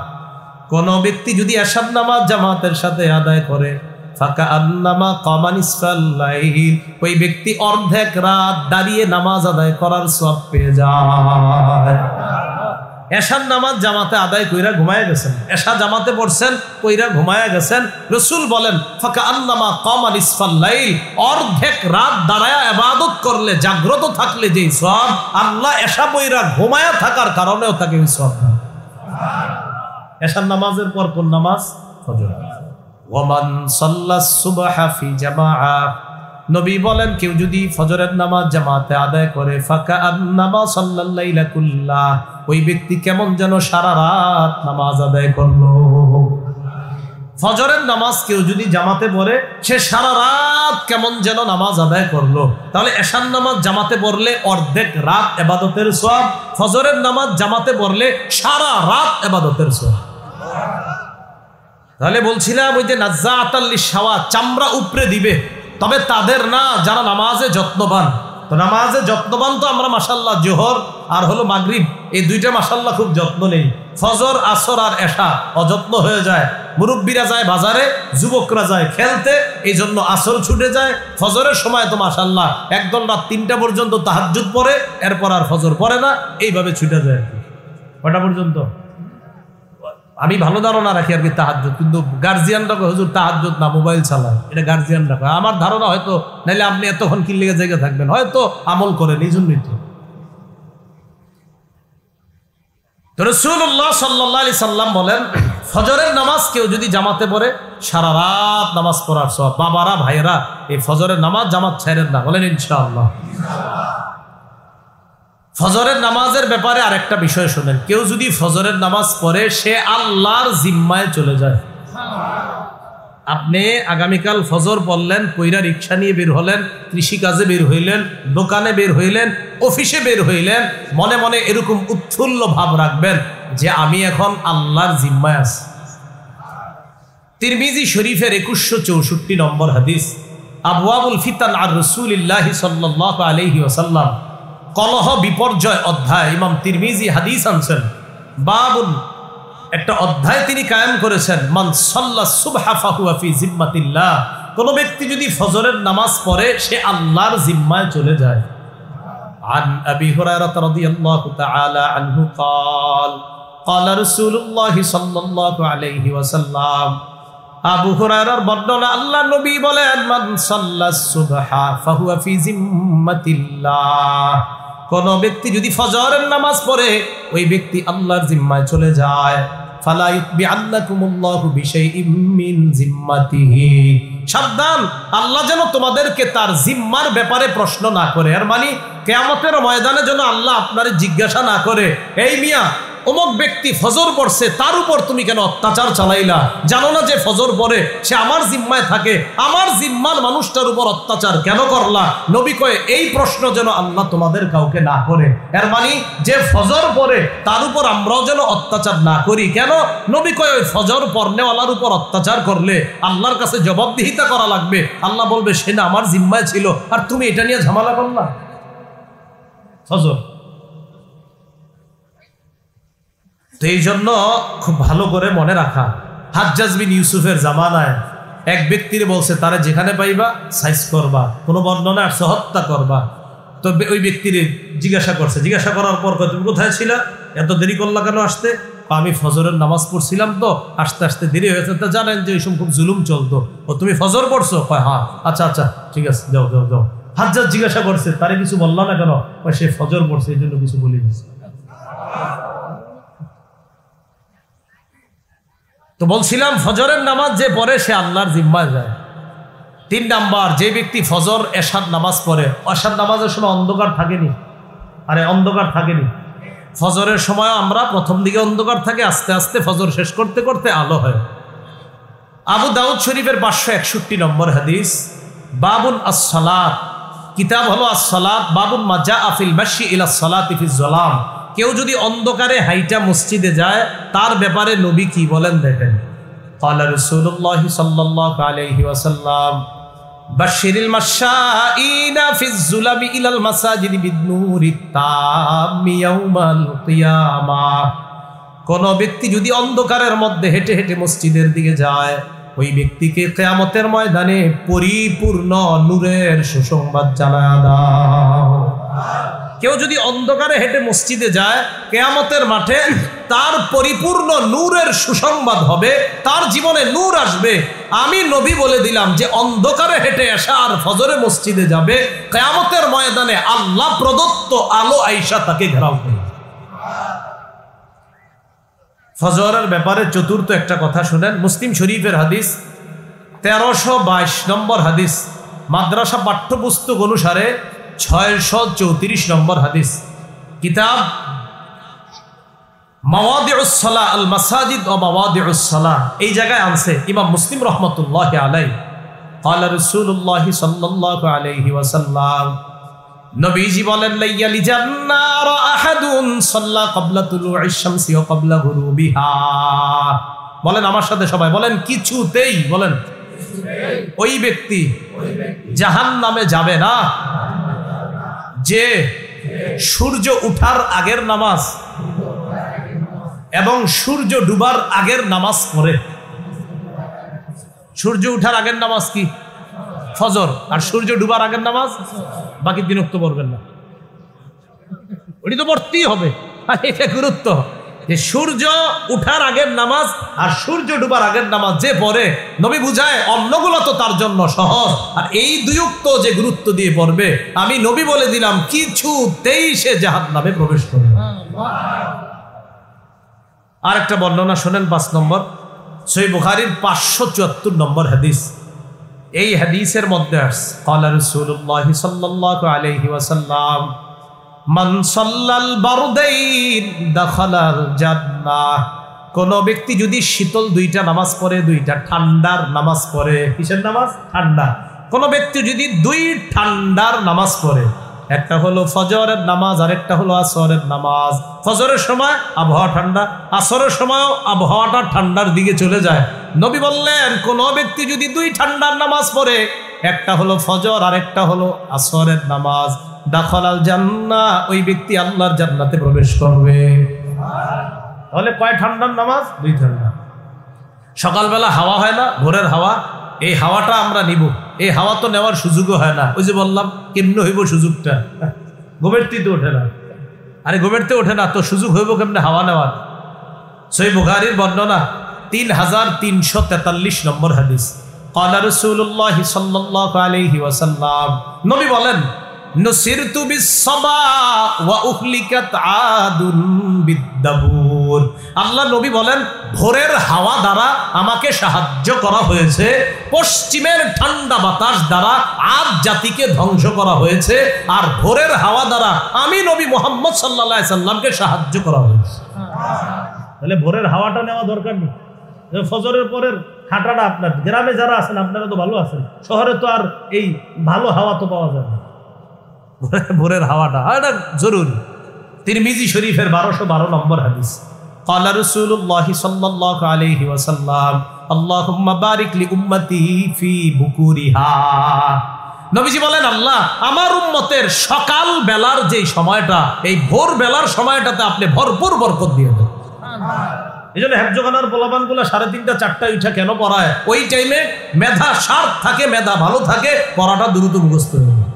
কোন ব্যক্তি যদি এশার নামাজ জামাতের সাথে আদায় করে, ফাকাআন্নামা কামা নিসফাল লাইল, ওই ব্যক্তি অর্ধেক রাত দাঁড়িয়ে নামাজ আদায় করার সওয়াব পেয়ে যায়। এশার নামাজ জামাতে আদায় কইরা ঘুমায় গেছেন, এশা জামাতে পড়ছেন, কইরা ঘুমায় গেছেন। রাসূল বলেন, ফাকাআন্নামা কামা নিসফাল লাইল, অর্ধেক রাত দাঁড়ায়া ইবাদত করলে, জাগ্রত থাকলে যেই সওয়াব, আল্লাহ এশা পড়া ঘুমায়া থাকার কারণেও তাকে ওই সওয়াব দেন। এশার নামাজের পর কোন নামাজ? ফজর। ওয়ামান সাল্লাস সুবহা ফি জামাআহ, নবী বলেন কেউ যদি ফজরের নামাজ জামাতে আদায় করে, ফাকাআন্নামা সাল্লাল লাইলা কুল্লাহ, ওই ব্যক্তি কেমন যেন সারা রাত নামাজ আদায় করলো। ফজরের নামাজ কেউ যদি জামাতে পড়ে, সে সারা রাত কেমন যেন নামাজ আদায় করলো। তাহলে এশার নামাজ জামাতে পড়লে অর্ধেক রাত ইবাদতের সওয়াব, ফজরের নামাজ জামাতে পড়লে সারা রাত ইবাদতের সওয়াব। তাহলে বলছিলাম ওই যে নাজ্জাআতাল লিশাওয়া, চামড়া উপরে দিবে, তবে তাদের না যারা নামাজে যত্নবান। তো নামাজে যত্নবান তো আমরা মাশাআল্লাহ জোহর আর হলো মাগরিব, এই দুইটা মাশাআল্লাহ খুব যত্ন নেই। ফজর, আসর আর এশা অযত্ন হয়ে যায়। মুরব্বীরা যায় বাজারে, যুবকরা যায় খেলতে, এই জন্য আসর ছুটে যায়। ফজরের সময় তো মাশাআল্লাহ একদল রাত 3টা পর্যন্ত তাহাজ্জুদ পড়ে, এরপর আর ফজর পড়ে না, এইভাবে ছুটে যায়। কটা পর্যন্ত? আমি ভালো ধারণা রাখি আর কি তাহাজ্জুদ, কিন্তু গার্জিয়ানরা হুজুর তাহাজ্জুদ না, মোবাইল চালায়, এটা গার্জিয়ানরা। আমার ধারণা হয়তো, নাইলে আপনি এতক্ষণ কি লেগে জায়গা থাকবেন, হয়তো আমল করেন, এই জন্যই তো। রাসূলুল্লাহ সাল্লাল্লাহু আলাইহি সাল্লাম বলেন, ফজরের নামাজ কেউ যদি জামাতে পড়ে, সারা রাত নামাজ পড়ার সওয়াব। বাবারা, ভাইয়েরা, এই ফজরের নামাজ জামাত ছাইরেন না, বলেন ইনশাআল্লাহ। ফজরের নামাজের ব্যাপারে আরেকটা বিষয় শুনেন, কেউ যদি ফজরের নামাজ পড়ে, সে আল্লাহর জিম্মায় চলে যায়। আপনি আগামীকাল ফজর পড়লেন, কইরা রিক্সা নিয়ে বের হলেন, কৃষিকাজে বের হইলেন, দোকানে বের হইলেন, অফিসে বের হইলেন, মনে মনে এরকম উৎফুল্ল ভাব রাখবেন যে আমি এখন আল্লাহর জিম্মায় আছি। তিরমিজি শরীফের 2164 নম্বর হাদিস, আবওয়াবুল ফিতান আর রাসূলিল্লাহি সাল্লাল্লাহু আলাইহি ওয়াসাল্লাম, কলহ বিপর্যয় অধ্যায়, ইমাম তিরমিজি হাদিস আনছেন। বাবুন, একটা অধ্যায় তিনি কায়েম করেছেন, মান সাল্লাস সুবহা ফাহুয়া ফি জিম্মাতিল্লাহ, কোন ব্যক্তি যদি ফজরের নামাজ পড়ে, সে আল্লাহর জিম্মায় চলে যায়। আন আবি হুরায়রা রাদিয়াল্লাহু তাআলা আনহু قال قال رسول الله সাল্লাল্লাহু আলাইহি ওয়াসাল্লাম, আবু হুরায়রার বর্ণনা, আল্লাহ নবী বলেন, মান সাল্লাস সুবহা ফাহুয়া ফি জিম্মাতিল্লাহ, কোন ব্যক্তি যদি ফজরের নামাজ পড়ে ওই ব্যক্তি আল্লাহর জিম্মায় চলে যায়। ফালা ইউতবিআন্নাকুমুল্লাহু বিশাইইম মিন জিম্মাতিহি, সাবধান, আল্লাহ যেন তোমাদেরকে তার জিম্মার ব্যাপারে প্রশ্ন না করে। আর মানে কিয়ামতের ময়দানে যেন আল্লাহ আপনারে জিজ্ঞাসা না করে, এই মিয়া অমুক ব্যক্তি ফজর পড়ছে, তার উপর তুমি কেন অত্যাচার চালাইলা? জানো না যে ফজর পড়ে সে আমার জিম্মায় থাকে, আমার জিম্মার মানুষটার উপর অত্যাচার কেন করলা? নবী কয় এই প্রশ্ন যেন আল্লাহ তোমাদের কাউকে না করে। এর মানে যে ফজর পড়ে তার উপর আমরাও যেন অত্যাচার না করি। কেন? নবী কয় ওই ফজর পড়নেওয়ালার উপর অত্যাচার করলে আল্লাহর কাছে জবাবদিহিতা করা লাগবে। আল্লাহ বলবে সে না আমার জিম্মায় ছিল, আর তুমি এটা নিয়ে ঝামেলা করলা। ফজর তো এই জন্য খুব ভালো করে মনে রাখা, হাজ্জাজ বিন ইউসুফের জামানায় এক ব্যক্তির বলছে তারা যেখানে পাইবা সাইজ করবা, কোনো বর্ণনা আসছে হত্যা করবা। তো ওই ব্যক্তির জিজ্ঞাসা করছে, জিজ্ঞাসা করার পর তুমি কোথায় ছিলা, এত দেরি করলা কেন আসতে? আমি ফজরের নামাজ পড়ছিলাম তো আসতে আসতে দেরি হয়েছে। তা জানেন যে ওই সময় খুব জুলুম চলতো। ও তুমি ফজর পড়ছো? হ্যাঁ। আচ্ছা আচ্ছা ঠিক আছে, যাও যাও যাও। হাজ্জাজ জিজ্ঞাসা করছে তারে কিছু বললা না কেন? সে ফজর পড়ছে এই জন্য কিছু বলি না। তো বলছিলাম ফজরের নামাজ যে পড়ে সে আল্লাহর জিম্মায় যায়। 3 নাম্বার, যে ব্যক্তি ফজর এশার নামাজ পড়ে, এশার নামাজের সময় অন্ধকার থাকেনি। আরে অন্ধকার থাকেনি, ফজরের সময় আমরা প্রথম দিকে অন্ধকার থাকে, আস্তে আস্তে ফজর শেষ করতে করতে আলো হয়। আবু দাউদ শরীফের 561 নম্বর হাদিস, বাবুন আস-সালাত, কিতাব হলো আস-সালাত, বাবুন মা জাআ ফিল মাশি ইলা সালাতি ফিজ যালাম। কেউ যদি অন্ধকারে হাইটা মসজিদে যায় তার ব্যাপারে নবী কি বলেন দেখেন। ক্বালা রাসূলুল্লাহ সাল্লাল্লাহু আলাইহি ওয়াসাল্লাম বাশশিরিল মাশাঈনা ফিজ যুলামি ইলাল মাসাজিদ বিন-নূরিত তাম্মি ইয়াউমাল কিয়ামাহ। কোন ব্যক্তি যদি অন্ধকারের মধ্যে হেঁটে হেঁটে মসজিদের দিকে যায় ওই ব্যক্তিকে কিয়ামতের ময়দানে পরিপূর্ণ নূরের সুসংবাদ জানায়া দাও। কেউ যদি অন্ধকারে হেঁটে মসজিদে যায় কিয়ামতের মাঠে তার পরিপূর্ণ নূরের সুসংবাদ হবে, তার জীবনে নূর আসবে। আমি নবী বলে দিলাম যে অন্ধকারে হেঁটে আসা আর ফজরে মসজিদে যাবে, কিয়ামতের ময়দানে আল্লাহ প্রদত্ত আলো আইসা তাকে ঘেরাও করবে। ফজরের ব্যাপারে চতুর্থ একটা কথা শুনেন, মুসলিম শরীফের হাদিস 1322 নম্বর হাদিস, মাদ্রাসা পাঠ্যপুস্তক অনুসারে 634 নম্বর হাদিস, কিতাব মাওয়াদিউস সালাহ আল মাসাজিদ ও মাওয়াদিউস সালাহ, এই জায়গায় আনছে ইমাম মুসলিম রহমতুল্লাহি আলাইহি। ক্বালা রাসূলুল্লাহ সাল্লাল্লাহু আলাইহি ওয়াসাল্লাম, নবীজি বলেন লাইয়ালি জান্নার আহাদুন সাল্লা ক্বাবলা তুলুইশ শামসি ওয়া ক্বাবলা গুরুবিহা। বলেন আমার সাথে সবাই বলেন, কিছুতেই বলেন ওই ব্যক্তি জাহান্নামে যাবে না যে সূর্য উঠার আগের নামাজ এবং সূর্য ডুবার আগের নামাজ পড়ে। সূর্য উঠার আগের নামাজ কি? ফজর। আর সূর্য ডুবার আগের নামাজ বাকি দিন তো পড়বেন না, ওটি তো পড়তেই হবে। আর এটা গুরুত্ব যে সূর্য উঠার আগের নামাজ আর সূর্য ডুবার আগের নামাজ যে পড়ে, নবী বুঝায় অন্যগুলো তো তার জন্য সহজ, আর এই দুইক্ত যে গুরুত্ব দিয়ে পড়বে, আমি নবী বলে দিলাম কিছুতেই সে জাহান্নামে প্রবেশ করবে। আর একটা বর্ণনা শোনেন, 5 নম্বর, সহিহ বুখারীর 574 নম্বর হাদিস। এই হাদিসের মধ্যে আসছে ক্বালা রাসূলুল্লাহ সাল্লাল্লাহু আলাইহি ওয়াসাল্লাম মান সাল্লাল বারদাইন দাখালাল জান্নাহ। কোন ব্যক্তি যদি শীতল 2টা নামাজ পড়ে, 2টা ঠান্ডার নামাজ পড়ে, কিসের নামাজ? ঠান্ডা। কোন ব্যক্তি যদি 2 ঠান্ডার নামাজ পড়ে, একটা হলো ফজরের নামাজ আর একটা হলো আসরের নামাজ। ফজরের সময় আবহাওয়া ঠান্ডা, আসরের সময়ও আবহাওয়াটা ঠান্ডার দিকে চলে যায়। নবী বললেন কোন ব্যক্তি যদি 2 ঠান্ডার নামাজ পড়ে, একটা হলো ফজর আর একটা হলো আসরের নামাজ, দাখালাল জান্নাহ, ওই ব্যক্তি আল্লাহর জান্নাতে প্রবেশ করবে। তাহলে কয় ঠান্ডার নামাজ? 2 ঠান্ডা। সকালবেলা হাওয়া হয় না, ভোরের হাওয়া, এই হাওয়াটা আমরা নিব। এই হাওয়া তো নেওয়ার সুযোগও হয় না। ওই যে বললাম কেমনে হইব সুযোগটা? ঘুমেরতে ওঠে না। আরে ঘুমেরতে ওঠে না তো সুযোগ হইব কেমনে হাওয়া নেওয়ার? সহিহ বুখারীর বর্ণনা 3343 নম্বর হাদিস। ক্বালা রাসূলুল্লাহ সাল্লাল্লাহু আলাইহি ওয়াসাল্লাম, নবী বলেন নুসিরতু বিস-সাবা ওয়া উহলিকাত আদুন বিদ-দাবুর। আল্লাহ নবী বলেন, ভোরের হাওয়া দ্বারা আমাকে সাহায্য করা হয়েছে, পশ্চিমের ঠান্ডা বাতাস দ্বারা আদ জাতিকে ধ্বংস করা হয়েছে, আর ভোরের হাওয়া দ্বারা আমি নবী মুহাম্মদ সাল্লাল্লাহু আলাইহি সাল্লামকে সাহায্য করা হয়েছে। তাহলে ভোরের হাওয়াটা নেওয়া দরকার নেই। ফজরের পরের হাঁটাটা আপনার গ্রামে যারা আছেন আপনারা তো ভালো আছেন, শহরে তো আর এই ভালো হাওয়া তো পাওয়া যায় না। ভোরের হাওয়াটা এটা জরুরি। তিরমিজি শরীফের 1212 নম্বর হাদিস, ক্বালা রাসূলুল্লাহি সাল্লাল্লাহু আলাইহি ওয়াসাল্লাম আল্লাহুম্মা বারিক লি উম্মতি ফি বুকুরিহা। নবীজি বলেন, আল্লাহ আমার উম্মতের সকাল বেলার যে সময়টা, এই ভোর বেলার সময়টাতে আপনি ভরপুর বরকত দিয়ে দেন। এই জন্য হেফজখানার পোলাপানগুলো 3:30 4টায় উঠা কেন পড়ায়? ওই টাইমে মেধা শার্প থাকে, মেধা ভালো থাকে, পড়াটা দ্রুত মুখস্থ হয়ে যায়।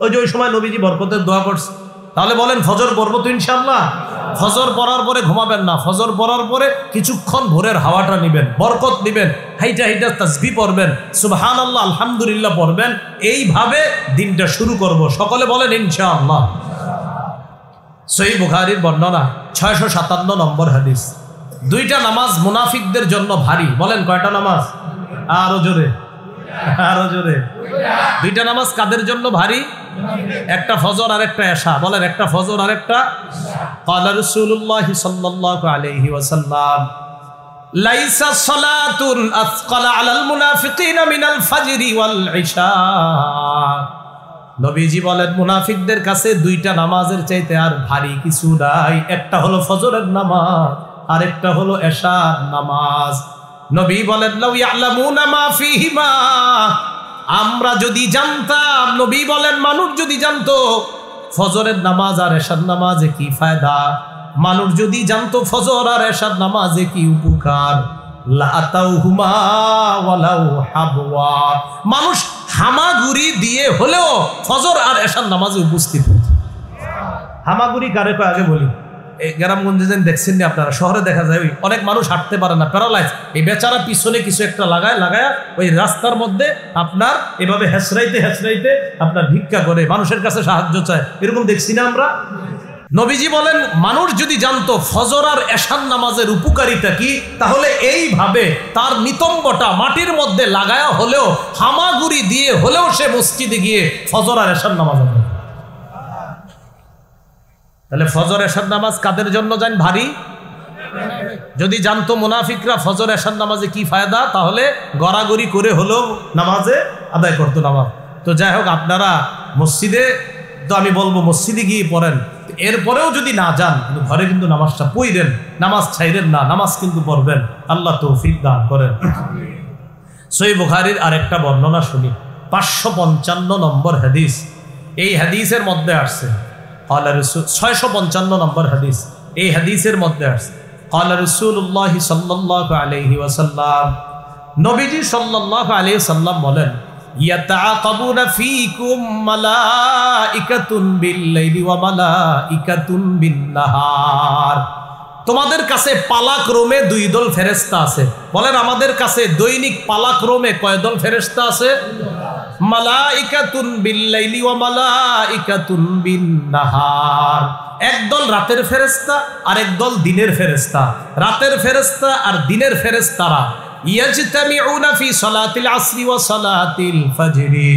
ওই যে ওই সময় নবীজি বরকতের দোয়া করছে। তাহলে বলেন ফজর পড়বো তো ইনশাআল্লাহ? ফজর পড়ার পরে ঘুমাবেন না, ফজর পড়ার পরে কিছুক্ষণ ভোরের হাওয়াটা নিবেন, বরকত নিবেন, হাইটা হাইটা তাসবিহ পড়বেন, সুবহানাল্লাহ আলহামদুলিল্লাহ পড়বেন। এইভাবে দিনটা শুরু করব। সকলে বলেন ইনশাআল্লাহ। সহিহ বুখারীর বর্ণনা 657 নম্বর হাদিস, দুইটা নামাজ মুনাফিকদের জন্য ভারী। বলেন কয়টা নামাজ? আরো জোরে, আরো জোরে। দুইটা নামাজ কাদের জন্য ভারী? একটা ফজর আর একটা এশা। বলেন একটা ফজর আর একটা। ক্বালা রাসূলুল্লাহি সাল্লাল্লাহু আলাইহি ওয়াসাল্লাম লাইসা সালাতুন আথকালা আলাল মুনাফিকিনা মিনাল ফাজরি ওয়াল ইশা। নবীজি বলেন, মুনাফিকদের কাছে দুইটা নামাজের চাইতে আর ভারী কিছু নাই। একটা হলো ফজরের নামাজ, আর একটা হলো এশার নামাজ। নবী বলেন, লাউ ইয়ালামুনা মা ফীহিমা, আমরা যদি জানতাম, নবী বলেন মানুষ যদি জানতো ফজরের নামাজ আর এশার নামাজে কি ফায়দা, মানুষ যদি জানতো ফজর আর এশার নামাজে কি উপকার, লা আতাউহুমা ওয়ালাউ হাবওয়া, মানুষ হামাগুড়ি দিয়ে হলেও ফজর আর এশার নামাজে উপস্থিত হতো। হামাগুড়ি কারে কয় আগে বলি। এই গ্রামগঞ্জে যেন দেখছেন না আপনারা, শহরে দেখা যায় ওই অনেক মানুষ হাঁটতে পারে না, প্যারালাইজ। এই বেচারা পিছনে কিছু একটা লাগায় ওই রাস্তার মধ্যে আপনার এভাবে হেসরাইতে হেসরাইতে আপনার ভিক্ষা করে, মানুষের কাছে সাহায্য চায়, এরকম দেখছি না আমরা। নবীজি বলেন, মানুষ যদি জানতো ফজর আর এশার নামাজের উপকারিতা কি, তাহলে এইভাবে তার নিতম্বটা মাটির মধ্যে লাগায়া হলেও, হামাগুড়ি দিয়ে হলেও সে মসজিদে গিয়ে ফজর আর এশার নামাজ পড়ে। তাহলে ফজর এশার নামাজ কাদের জন্য জান ভারী? যদি জানতো মুনাফিকরা ফজর এশার নামাজে কি ফায়দা, তাহলে গড়াগড়ি করে হলেও নামাজে আদায় করতো নামাজ। তো যাই হোক, আপনারা মসজিদে, তো আমি বলবো মসজিদে গিয়ে পড়েন, এরপরেও যদি না যান কিন্তু ঘরে কিন্তু নামাজটা পড়েন, নামাজ ছাইরেন না, নামাজ কিন্তু পড়বেন। আল্লাহ তৌফিক দান করেন। সহিহ বুখারীর আরেকটা বর্ণনা শুনি, 555 নম্বর হাদিস। এই হাদিসের মধ্যে আসছে, ক্বালা রাসূল 655 নম্বর হাদিস। এই হাদিসের মধ্যে আসছে, ক্বালা রাসূলুল্লাহি সাল্লাল্লাহু আলাইহি ওয়াসাল্লাম, নবীজি সাল্লাল্লাহু আলাইহি সাল্লাম বলেন, ইয়াতাআকাবুনা ফীকুম মালাইকাতুন বিল-লাইলি ওয়া মালাইকাতুন বিন-নাহার। তোমাদের কাছে পালাক্রমে 2 দল ফেরেশতা আছে। বলেন আমাদের কাছে দৈনিক পালাক্রমে কয় দল ফেরেশতা আছে? মালাইকাতুন বিল-লাইলি ওয়া মালাইকাতুন বিন-নাহার। একদল রাতের ফেরেশতা আর একদল দিনের ফেরেশতা। রাতের ফেরেশতা আর দিনের ফেরেশতারা ইয়াজতামিউনা ফি সালাতিল আসরি ওয়া সালাতিল ফাজরি।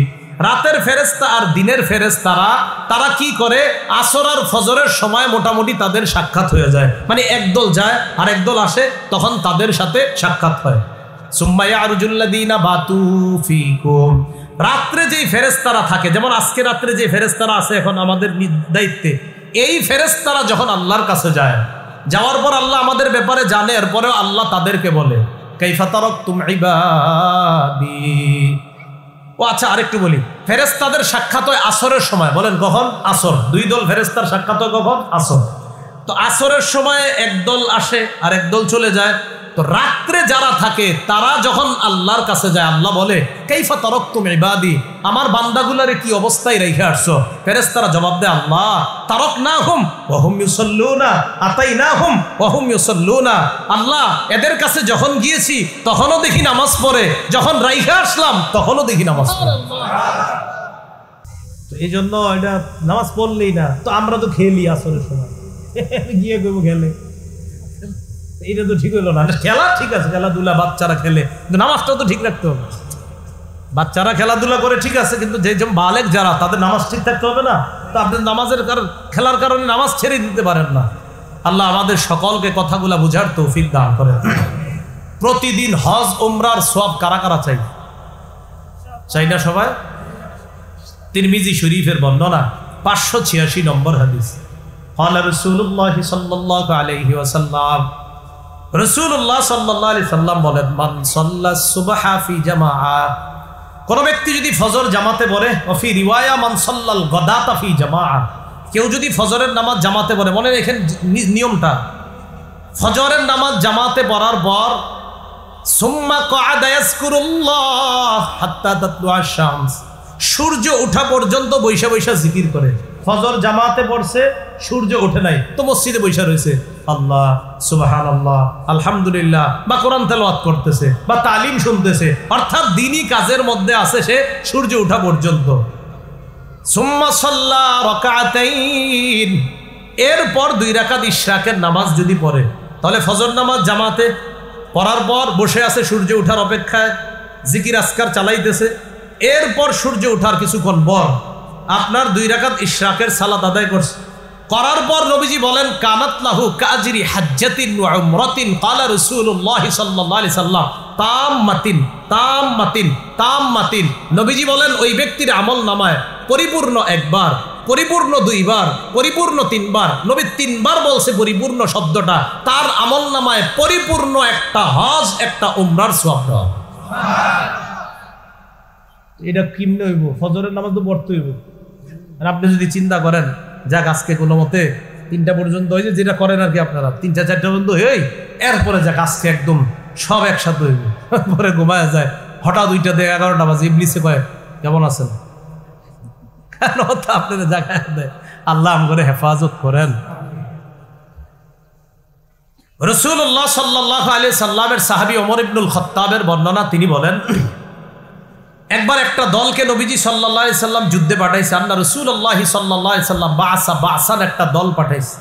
রাতের ফেরেশতা আর দিনের ফেরেশতারা তারা কি করে, আসর আর ফজরের সময় মোটামুটি তাদের সাক্ষাৎ হয়ে যায়। মানে একদল যায় আর একদল আসে, তখন তাদের সাথে সাক্ষাৎ হয়। সুম্মা ইয়ারজুল্লাযিনা বাতু ফীকুম। রাত্রে যেই ফেরেশতারা থাকে, যেমন আজকে রাত্রে যে ফেরেশতারা আছে এখন আমাদের দায়িত্বে, এই ফেরেশতারা যখন আল্লাহর কাছে যায়, যাওয়ার পর আল্লাহ আমাদের ব্যাপারে জানে, এরপরেও আল্লাহ তাদেরকে বলে, কাইফা তারাকতুম ইবাদি। ও আচ্ছা, আরেকটু বলি, ফেরেশতাদের সাক্ষাৎ হয় আসরের সময়। বলেন কখন? আসর। 2 দল ফেরেশতার সাক্ষাৎ হয় কখন? আসর। তো আসরের সময় একদল আসে আর একদল চলে যায়। তো রাত্রে যারা থাকে তারা যখন আল্লাহর কাছে যায়, আল্লাহ বলে, কাইফা তারাকতুম ইবাদি, আমার বান্দাগুলারে কি অবস্থায় রেখে আসছো? ফেরেশতারা জবাব দেয়, আল্লাহ তারাকনাহুম ওয়া হুম ইউসাল্লুনা আতাইনাহুম ওয়া হুম ইউসাল্লুনা। আল্লাহ এদের কাছে যখন গিয়েছি তখনও দেখি নামাজ পড়ে, যখন রাইখা আসলাম তখনও দেখি নামাজ পড়ে। এই জন্য এটা নামাজ পড়লেই না তো আমরা তো খেলি আসরের সময় গিয়ে করবো খেলে, এটা তো ঠিক হলো না। খেলা ঠিক আছে, খেলাধুলা বাচ্চারা খেলে, কিন্তু নামাজটাও তো ঠিক রাখতে হবে। বাচ্চারা খেলাধুলা করে ঠিক আছে, কিন্তু যে বালেক যারা তাদের নামাজ ঠিক থাকতে হবে না। তো আপনি নামাজের খেলার কারণে নামাজ ছেড়ে দিতে পারেন না। আল্লাহ আমাদের সকলকে কথাগুলা বুঝার তৌফিক দান করেন। প্রতিদিন হজ উমরার সওয়াব কারা কারা চাই? চাই না সবাই? তিরমিজি শরীফের বর্ণনা 586 নম্বর হাদিস। ক্বালা রাসূলুল্লাহ সাল্লাল্লাহু আলাইহি ওয়াসাল্লাম, রাসূলুল্লাহ সাল্লাল্লাহু আলাইহি সাল্লাম বলেন, মান সাল্লা সুবহা ফি জামাআ, কোন ব্যক্তি যদি ফজর জামাতে পড়ে, ওয়া ফি রিওয়ায়া মান সাল্লাল গাদাতা ফি জামাআ, কেউ যদি ফজরের নামাজ জামাতে পড়ে, মনে রাখেন নিয়মটা, ফজরের নামাজ জামাতে পড়ার পর সুম্মা ক্বাদা ইয়াজকুরুল্লাহ হাত্তা তাতলুআ আশ-শামস, সূর্য ওঠা পর্যন্ত বৈশা বৈশা জিকির করে। ফজর জামাতে পড়ছে, সূর্য ওঠে নাই, তো মসজিদে বৈশা রয়েছে, আল্লাহ সুবহানাল্লাহ আলহামদুলিল্লাহ, বা কোরআন তেলাওয়াত করতেছে বা তালিম শুনতেছে, অর্থাৎ দ্বীনি কাজের মধ্যে আছে সে সূর্য ওঠা পর্যন্ত। সুম্মা সাল্লা রাকাতাইন, এরপর 2 রাকাত ইশরাকের নামাজ যদি পড়ে, তাহলে ফজর নামাজ জামাতে পড়ার পর বসে আছে সূর্য ওঠার অপেক্ষায়, জিকির আজকার চালাইতেছে। এরপর সূর্য ওঠার কিছুক্ষণ পর আপনার 2 রাকাত ইশরাকের সালাত আদায় করছে, করার পর নবীজি বলেন, কানাত লাহু কাজরি হাজ্জাতিন ওয়া উমরাতিন, ক্বালা রাসূলুল্লাহ সাল্লাল্লাহু আলাইহি সাল্লাম তাম্মাতিন তাম্মাতিন তাম্মাতিন। নবীজি বলেন ওই ব্যক্তির আমল নামায় পরিপূর্ণ একবার, পরিপূর্ণ 2 বার, পরিপূর্ণ 3 বার, নবী 3 বার বলছে পরিপূর্ণ শব্দটা, তার আমল নামায় পরিপূর্ণ একটা হজ একটা উমরার সওয়াব দেওয়া। এটা কিমনে হইব? ফজরের নামাজ তো পড়তে হইব। আর আপনি যদি চিন্তা করেন যাক আজকে কোনো মতে 3টা পর্যন্ত হয়েছে, যেটা করেন আর কি আপনারা 3টা 4টা পর্যন্ত হই, এরপরে যাক আজকে একদম সব একসাথে হইব, পরে ঘুমায় যায়, হঠাৎ 2টা থেকে 11টা বাজে, ইবলিসে কয় কেমন আছেন, কেন তা আপনারা জায়গায় দেয়। আল্লাহ আমগরে হেফাজত করেন। রাসূলুল্লাহ সাল্লাল্লাহু আলাইহি সাল্লামের সাহাবী ওমর ইবনুল খাত্তাবের বর্ণনা, তিনি বলেন, একবার একটা দলকে নবীজি সাল্লাল্লাহু আলাইহি সাল্লাম যুদ্ধে পাঠাইছে। আল্লাহ রাসূলুল্লাহ সাল্লাল্লাহু আলাইহি সাল্লাম বাসান একটা দল পাঠাইছে।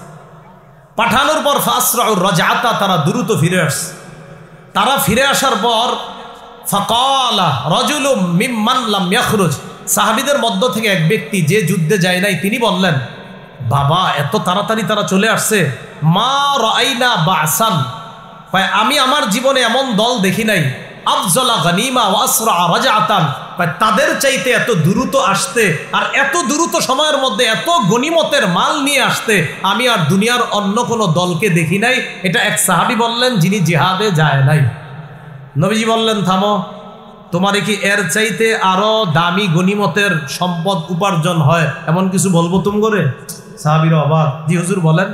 পাঠানোর পর ফাসরাউর রাজআতা, তারা দ্রুত ফিরে আসছে। তারা ফিরে আসার পর ফাকালা রাজুলুম মিম্মান লাম ইয়াখরুজ, সাহাবীদের মধ্য থেকে এক ব্যক্তি যে যুদ্ধে যায় নাই, তিনি বললেন, বাবা এত তাড়াতাড়ি তারা চলে আসছে, মা রাআইনা বাসান, আমি আমার জীবনে এমন দল দেখি নাই, আফজলা গানিমা ওয়া আসরা রাজআতান, তাদের চাইতে এত দ্রুত আসতে আর এত দ্রুত সময়ের মধ্যে এত গনিমতের মাল নিয়ে আসতে আমি আর দুনিয়ার অন্য কোনো দলকে দেখি নাই। এটা এক সাহাবী বললেন যিনি জিহাদে যায় নাই। নবীজি বললেন, থামো, তোমার কি এর চাইতে আরো দামি গনিমতের সম্পদ উপার্জন হয় এমন কিছু বলবো তুমি করে? সাহাবীরা অবাক, জি হুজুর বলেন।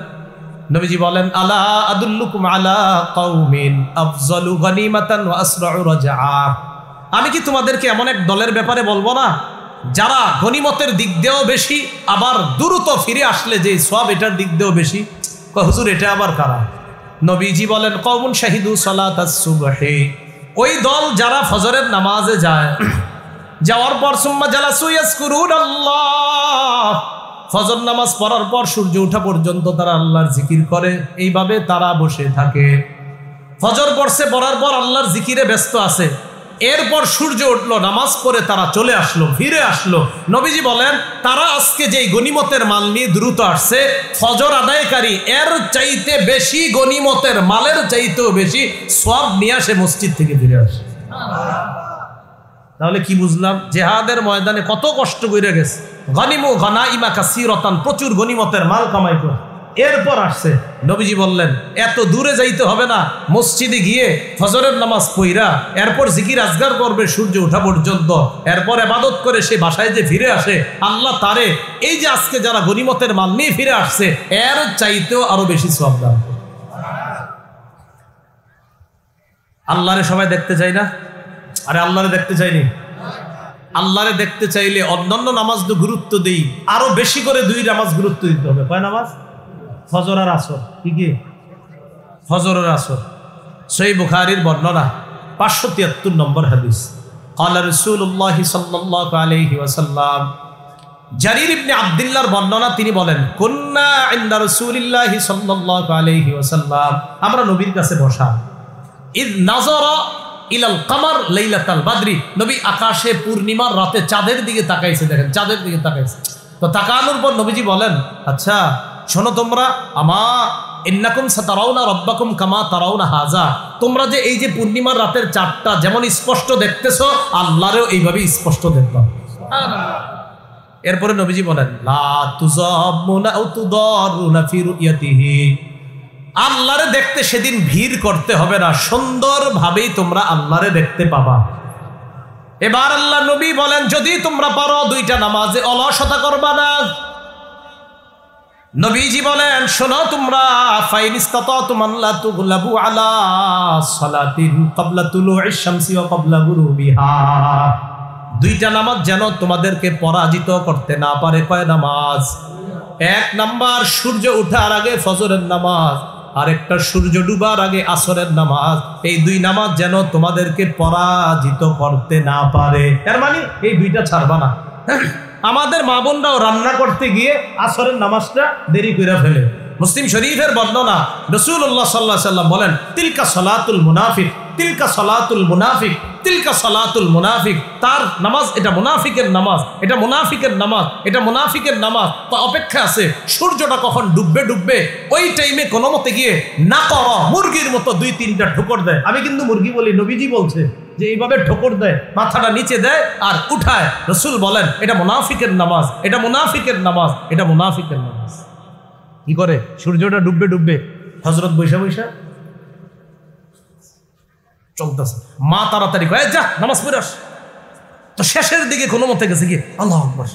নবীজি বলেন, আলা আদুল্লুকুম আলা কওমিন আফজালু গনিমাতান ওয়া আসরাউ রাজআ, আমি কি তোমাদেরকে এমন এক দলের ব্যাপারে বলবো না যারা গনিমতের দিক দিয়েও বেশি, আবার দ্রুত ফিরে আসলে যে সওয়াব এটার দিক দিয়েও বেশি? হুজুর এটা আবার কারা? নবীজি বলেন, কওমুন শাহিদু সালাতাস সুবহি, ওই দল যারা ফজরের নামাজে যায়, যাওয়ার পর সুম্মা জালাসু ইয়াজকুরুনাল্লাহ, ফজর নামাজ পড়ার পর সূর্য ওঠা পর্যন্ত তারা আল্লাহর জিকির করে, এইভাবে তারা বসে থাকে। ফজর পড়ছে, পড়ার পর আল্লাহর জিকিরে ব্যস্ত আছে, এরপর সূর্য উঠলো, নামাজ পড়ে তারা চলে আসলো, ফিরে আসলো। নবীজি বলেন, তারা আজকে যেই গনিমতের মাল নিয়ে দ্রুত আসছে, ফজর আদায়কারী এর চাইতে বেশি গনিমতের মালের চাইতেও বেশি সওয়াব নিয়ে আসে মসজিদ থেকে ফিরে আসে। তাহলে কি বুঝলাম? জিহাদের ময়দানে কত কষ্ট করে গেছে, গনিমু গনাইমা কাসীরাতান, প্রচুর গনিমতের মাল কামাই করে এরপর আসছে। নবীজি বললেন, এত দূরে যাইতে হবে না, মসজিদে গিয়ে ফজরের নামাজ পড়া, এরপর জিকির আজগার করবে সূর্য ওঠা পর্যন্ত, এরপর ইবাদত করে সে বাসায় যে ফিরে আসে, আল্লাহ তারে এই যে আজকে যারা গনিমতের মাল নিয়ে ফিরে আসছে এর চাইতেও আরো বেশি সওয়াব দান। আল্লাহরে সবাই দেখতে চাই না? আরে আল্লাহরে দেখতে চাইনি? আল্লাহরে দেখতে চাইলে অন্যান্য নামাজ তো গুরুত্ব দেই, আরো বেশি করে 2 নামাজ গুরুত্ব দিতে হবে। কয় নামাজ? ফজর আর আসর। কি কি? ফজর আর আসর। সহিহ বুখারীর বর্ণনা 573 নম্বর হাদিস। ক্বালা রাসূলুল্লাহ সাল্লাল্লাহু আলাইহি ওয়াসাল্লাম, জারির ইবনে আব্দুল্লাহর বর্ণনা, তিনি বলেন কুন্না ইনদা রাসূলিল্লাহি সাল্লাল্লাহু আলাইহি ওয়াসাল্লাম, আমরা নবীর কাছে বসা। ইদ নাযারা ইলাল কামার লাইলাতাল বাদরি, নবী আকাশে পূর্ণিমার রাতে চাঁদের দিকে তাকাইছে, দেখেন চাঁদের দিকে তাকাইছে। তো তাকানোর পর নবীজি বলেন, আচ্ছা শোনো তোমরা, আমা ইন্নাকুম সাতারাউনা রাব্বাকুম কামা তারাউনা হাযা, তোমরা যে এই যে পূর্ণিমার রাতের চাঁদটা যেমন স্পষ্ট দেখতেছো, আল্লাহরেও এইভাবে স্পষ্ট দেখবা। এরপরে নবীজি বলেন লা তুযাম্মুনা আও তুদারুনা ফি রুয়াতিহি, আল্লাহরে দেখতে সেদিন ভিড় করতে হবে না, সুন্দরভাবেই তোমরা আল্লাহরে দেখতে পাবা। এবার আল্লাহ নবী বলেন যদি তোমরা পারো দুইটা নামাজে অলসতা করবা না। নবীজি বলেন শোনো তোমরা, ফাইন ইসতাতাতুম আল্লা তুগলাবু আলা সালাতিন ক্বাবলা তুলুইশ শামসি ওয়া ক্বাবলা গুরুবিহা, দুইটা নামাজ যেন তোমাদেরকে পরাজিত করতে না পারে। কয় নামাজ? এক নাম্বার সূর্য ওঠার আগে ফজরের নামাজ, আরেকটা সূর্য ডুবার আগে আসরের নামাজ। এই দুই নামাজ যেন তোমাদেরকে পরাজিত করতে না পারে। এর মানে এই দুইটা ছাড়বা না। আমাদের মা বোনরাও রান্না করতে গিয়ে আসরের নামাজটা দেরি করে ফেলে। মুসলিম শরীফের বর্ণনা, রাসূলুল্লাহ সাল্লাল্লাহু আলাইহি ওয়াসাল্লাম বলেন তিলকা সালাতুল মুনাফিক, তিলকা সালাতুল মুনাফিক, তিলকা সালাতুল মুনাফিক, তার নামাজ এটা মুনাফিকের নামাজ, এটা মুনাফিকের নামাজ, এটা মুনাফিকের নামাজ। তো অপেক্ষা আছে সূর্যটা কখন ডুববে ডুববে, ওই টাইমে কোনো মতে গিয়ে না করো মুরগির মতো দুই তিনটা ঠোকর দেয়। আমি কিন্তু মুরগি বলি, নবীজি বলছে যে এইভাবে ঠোকর দেয়, মাথাটা নিচে দেয় আর উঠায়। রাসূল বলেন এটা মুনাফিকের নামাজ, এটা মুনাফিকের নামাজ, এটা মুনাফিকের নামাজ। কি করে? সূর্যটা ডুববে ডুববে হযরত বৈশা বৈশা চলতেছে, মা তাড়াতাড়ি কয় যা নামাজ পড়ে আস। তো শেষের দিকে কোনো মতে গেছে কি আল্লাহু আকবার।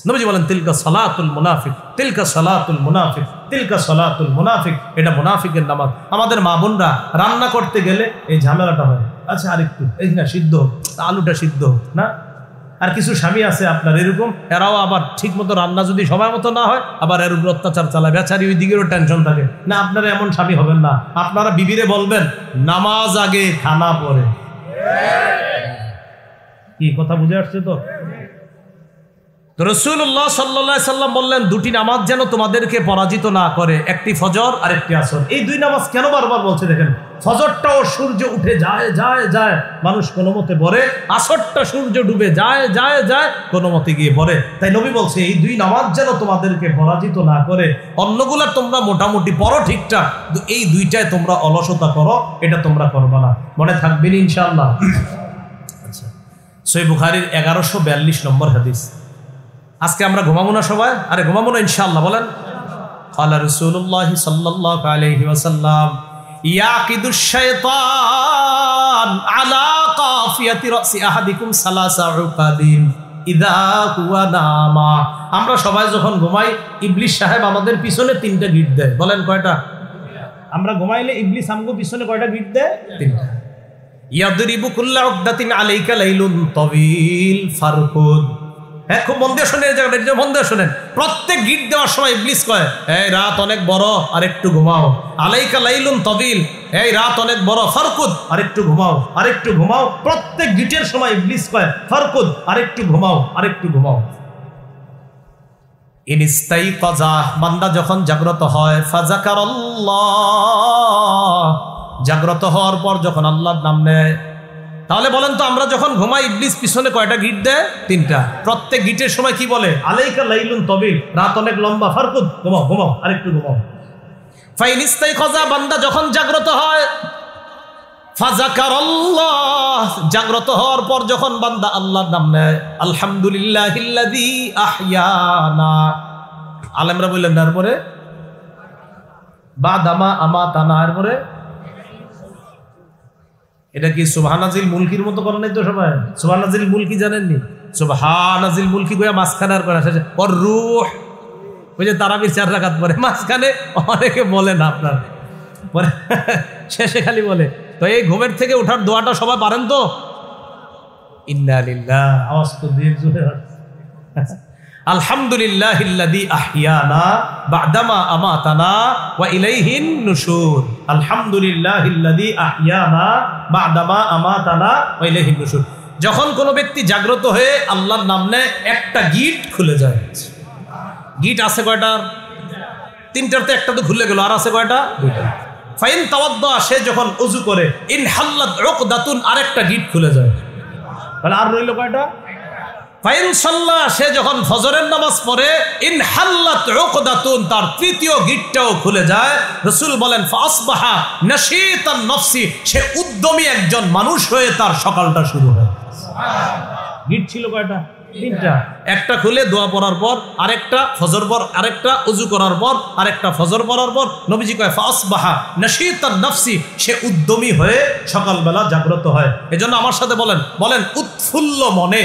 নবীজি বলেন তিলকা সালাতুল মুনাফিক, তিলকা সালাতুল মুনাফিক, তিলকা সালাতুল মুনাফিক, এটা মুনাফিকের নামাজ। আমাদের মা বোনরা রান্না করতে গেলে এই ঝামেলাটা হয়, আচ্ছা আরেকটু এই না সিদ্ধ, আলুটা সিদ্ধ না। আর কিছু স্বামী আছে আপনার এরকম, এরাও আবার ঠিক মতো রান্না যদি সময় মতো না হয় আবার এর উপর অত্যাচার চালায়, বেচারি ওই দিকেরও টেনশন থাকে না। আপনারা এমন স্বামী হবেন না, আপনারা বিবিরে বলবেন নামাজ আগে খানা পরে। কি কথা বুঝে আসছে তো? রাসূলুল্লাহ সাল্লাল্লাহু আলাইহি সাল্লাম বললেন দুটি নামাজ যেন তোমাদেরকে পরাজিত না করে, একটি ফজর আর একটি আসর। এই দুই নামাজ কেন বারবার বলছে দেখেন, ফজরটাও সূর্য উঠে যায় যায় যায়, মানুষ কোনো মতে পড়ে, আসরটা সূর্য ডুবে যায় যায় যায়, কোনো মতে গিয়ে পড়ে। তাই নবী বলছে এই দুই নামাজ যেন তোমাদেরকে পরাজিত না করে। অন্যগুলা তোমরা মোটামুটি পড়ো ঠিকঠাক, কিন্তু এই দুইটায় তোমরা অলসতা করো, এটা তোমরা করবা না। মনে থাকবেন ইনশাআল্লাহ। আচ্ছা, সহিহ বুখারীর 1142 নম্বর হাদিস। আজকে আমরা ঘুমাবো না সবাই? আরে ঘুমাবো না ইনশাআল্লাহ, বলেন। ক্বালা রাসূলুল্লাহ সাল্লাল্লাহু আলাইহি ওয়াসাল্লাম ইয়াকিদুশ শাইতান আলা কাফিয়াতি রাসি আহাদিকুম সালাসা উকাদিন ইযা হুয়া নামা। আমরা সবাই যখন ঘুমাই ইবলিস সাহেব আমাদের পিছনে তিনটা গিট দেয়। বলেন কয়টা? আমরা ঘুমাইলে ইবলিস আমগো পিছনে কয়টা গিট দেয়? তিনটা। ইয়াদরিবু কুল্লা উকদাতিন আলাইকা লাইলুন তাওয়িল ফারকুদ। হ্যাঁ, খুব মন দিয়ে শোনেন, মন দিয়ে শোনেন। প্রত্যেক গিট দেওয়ার সময় ইবলিস কয় এই রাত অনেক বড় আর একটু ঘুমাও, আলাইকা লাইলুন তাবিল, এই রাত অনেক বড়, ফারকুদ আর একটু ঘুমাও, আর একটু ঘুমাও। প্রত্যেক গিটের সময় ইবলিস কয় ফারকুদ, আর একটু ঘুমাও, আর একটু ঘুমাও। ইনস্তাইকাযা, বান্দা যখন জাগ্রত হয়, ফাযাকারাল্লাহ, জাগ্রত হওয়ার পর যখন আল্লাহর নাম নেয়। তাহলে বলেন তো আমরা যখন ঘুমাই ইবলিস পিছনে কয়টা গিট দেয়? তিনটা। প্রত্যেক গিটের সময় কি বলে? আলাইকা লাইলুন তাবিল, রাত অনেক লম্বা, ফারকুদ, ঘুমাও ঘুমাও, আরেকটু ঘুমাও। ফাইন ইস্তাইকাযা, বান্দা যখন জাগ্রত হয়, ফাযাকারাল্লাহ, জাগ্রত হওয়ার পর যখন বান্দা আল্লাহর নাম নেয়, আলহামদুলিল্লাহিল্লাযী আহইয়ানা, আলেমরা বললেন তারপরে বাদামা আমাতানা, এরপরে এটা কি সুবহানাজিল মুলকির মতো করেন নাই তো সবাই? সুবহানাজিল মুলকি জানেননি? সুবহানাজিল মুলকি গোয়া মাঝখানে আর করা শেষে ওর রূহ, ওই যে তারাবির 4 রাকাত পরে মাঝখানে অনেকে বলে না, আপনার পরে শেষে খালি বলে। তো এই ঘুমের থেকে ওঠার দোয়াটা সবাই পারেন তো? ইন্না লিল্লাহ, আওয়াজ তো দিয়ে জোরে আলহামদুলিল্লাহিল্লাযী আহইয়ানা বা'দামা আমাতানা ওয়া ইলাইহিন নুশুর। আলহামদুলিল্লাহিল্লাযী আহইয়ানা বা'দামা আমাতানা ওয়া ইলাইহিন নুশুর। যখন কোনো ব্যক্তি জাগ্রত হয়ে আল্লাহর নাম নেয় একটা গিট খুলে যায়। গিট আছে কয়টা? তিনটার তো একটা তো খুলে গেল, আর আছে কয়টা? দুইটা। ফাইন তাওয়াদ্দা, সে যখন উযু করে, ইন হাল্লাত উকদাতুন, আরেকটা গিট খুলে যায়। তাহলে আর রইল কয়টা? ফাইন সাল্লা, সে যখন ফজরের নামাজ পড়ে, ইন হাল্লাত উকদাতুন, তার তৃতীয় গিটটাও খুলে যায়। রাসূল বলেন ফাসবাহা নাশীতান নফসি, সে উদ্যমী একজন মানুষ হয়ে তার সকালটা শুরু হয়। গিট ছিল কয়টা? তিনটা। একটা খুলে দোয়া পড়ার পর, আরেকটা ফজর পর, আরেকটা উযু করার পর, আরেকটা ফজর পড়ার পর। নবীজি কয় ফাসবাহা নাশীতান নফসি, সে উদ্যমী হয়ে সকালবেলা জাগ্রত হয়। এজন্য আমার সাথে বলেন, বলেন উৎফুল্ল মনে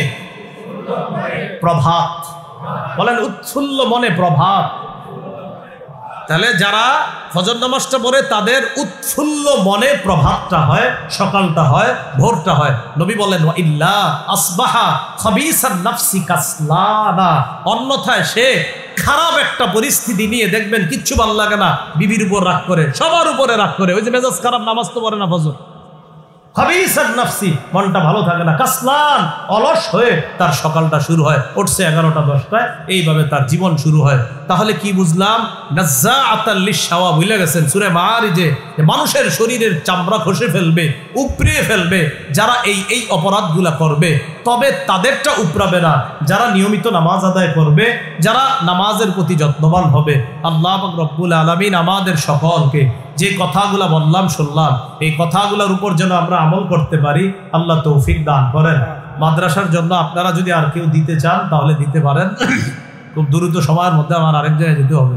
প্রভাত। বলেন উৎফুল্ল মনে প্রভাত। তাহলে যারা ফজর নামাজটা পড়ে তাদের উৎফুল্ল মনে প্রভাতটা হয়, সকালটা হয়, ভোরটা হয়। নবী বলেন ওয়া ইল্লা আসবাহা খাবিসান নাফসি কাসলানা, অন্যথায় সে খারাপ একটা পরিস্থিতি নিয়ে দেখবেন কিচ্ছু ভালো লাগে না, বিবির উপর রাগ করে, সবার উপরে রাগ করে, ওই যে মেজাজ খারাপ, নামাজ তো পড়ে না ফজর। খাবিসান নাফসি, মনটা ভালো থাকে না, কাসলান, অলস হয়ে তার সকালটা শুরু হয়। উঠছে 11টা 10টায়, এইভাবে তার জীবন শুরু হয়। তাহলে কি বুঝলাম? নাজ্জাআতাল লিশাওয়া, ভুলে গেছেন সূরা মাআরিজে, মানুষের শরীরের চামড়া খসে ফেলবে, উপড়িয়ে ফেলবে যারা এই অপরাধগুলা করবে। তবে তাদেরটা উপড়াবে না যারা নিয়মিত নামাজ আদায় করবে, যারা নামাজের প্রতি যত্নবান হবে। আল্লাহ পাক রব্বুল আলামিন আমাদের সকলকে যে কথাগুলা বললাম শুনলাম, এই কথাগুলোর উপর যেন আমরা আমল করতে পারি, আল্লাহ তৌফিক দান করেন। মাদ্রাসার জন্য আপনারা যদি আর কেউ দিতে চান তাহলে দিতে পারেন। খুব দ্রুত সময়ের মধ্যে আমার আরেক জায়গায় যেতে হবে।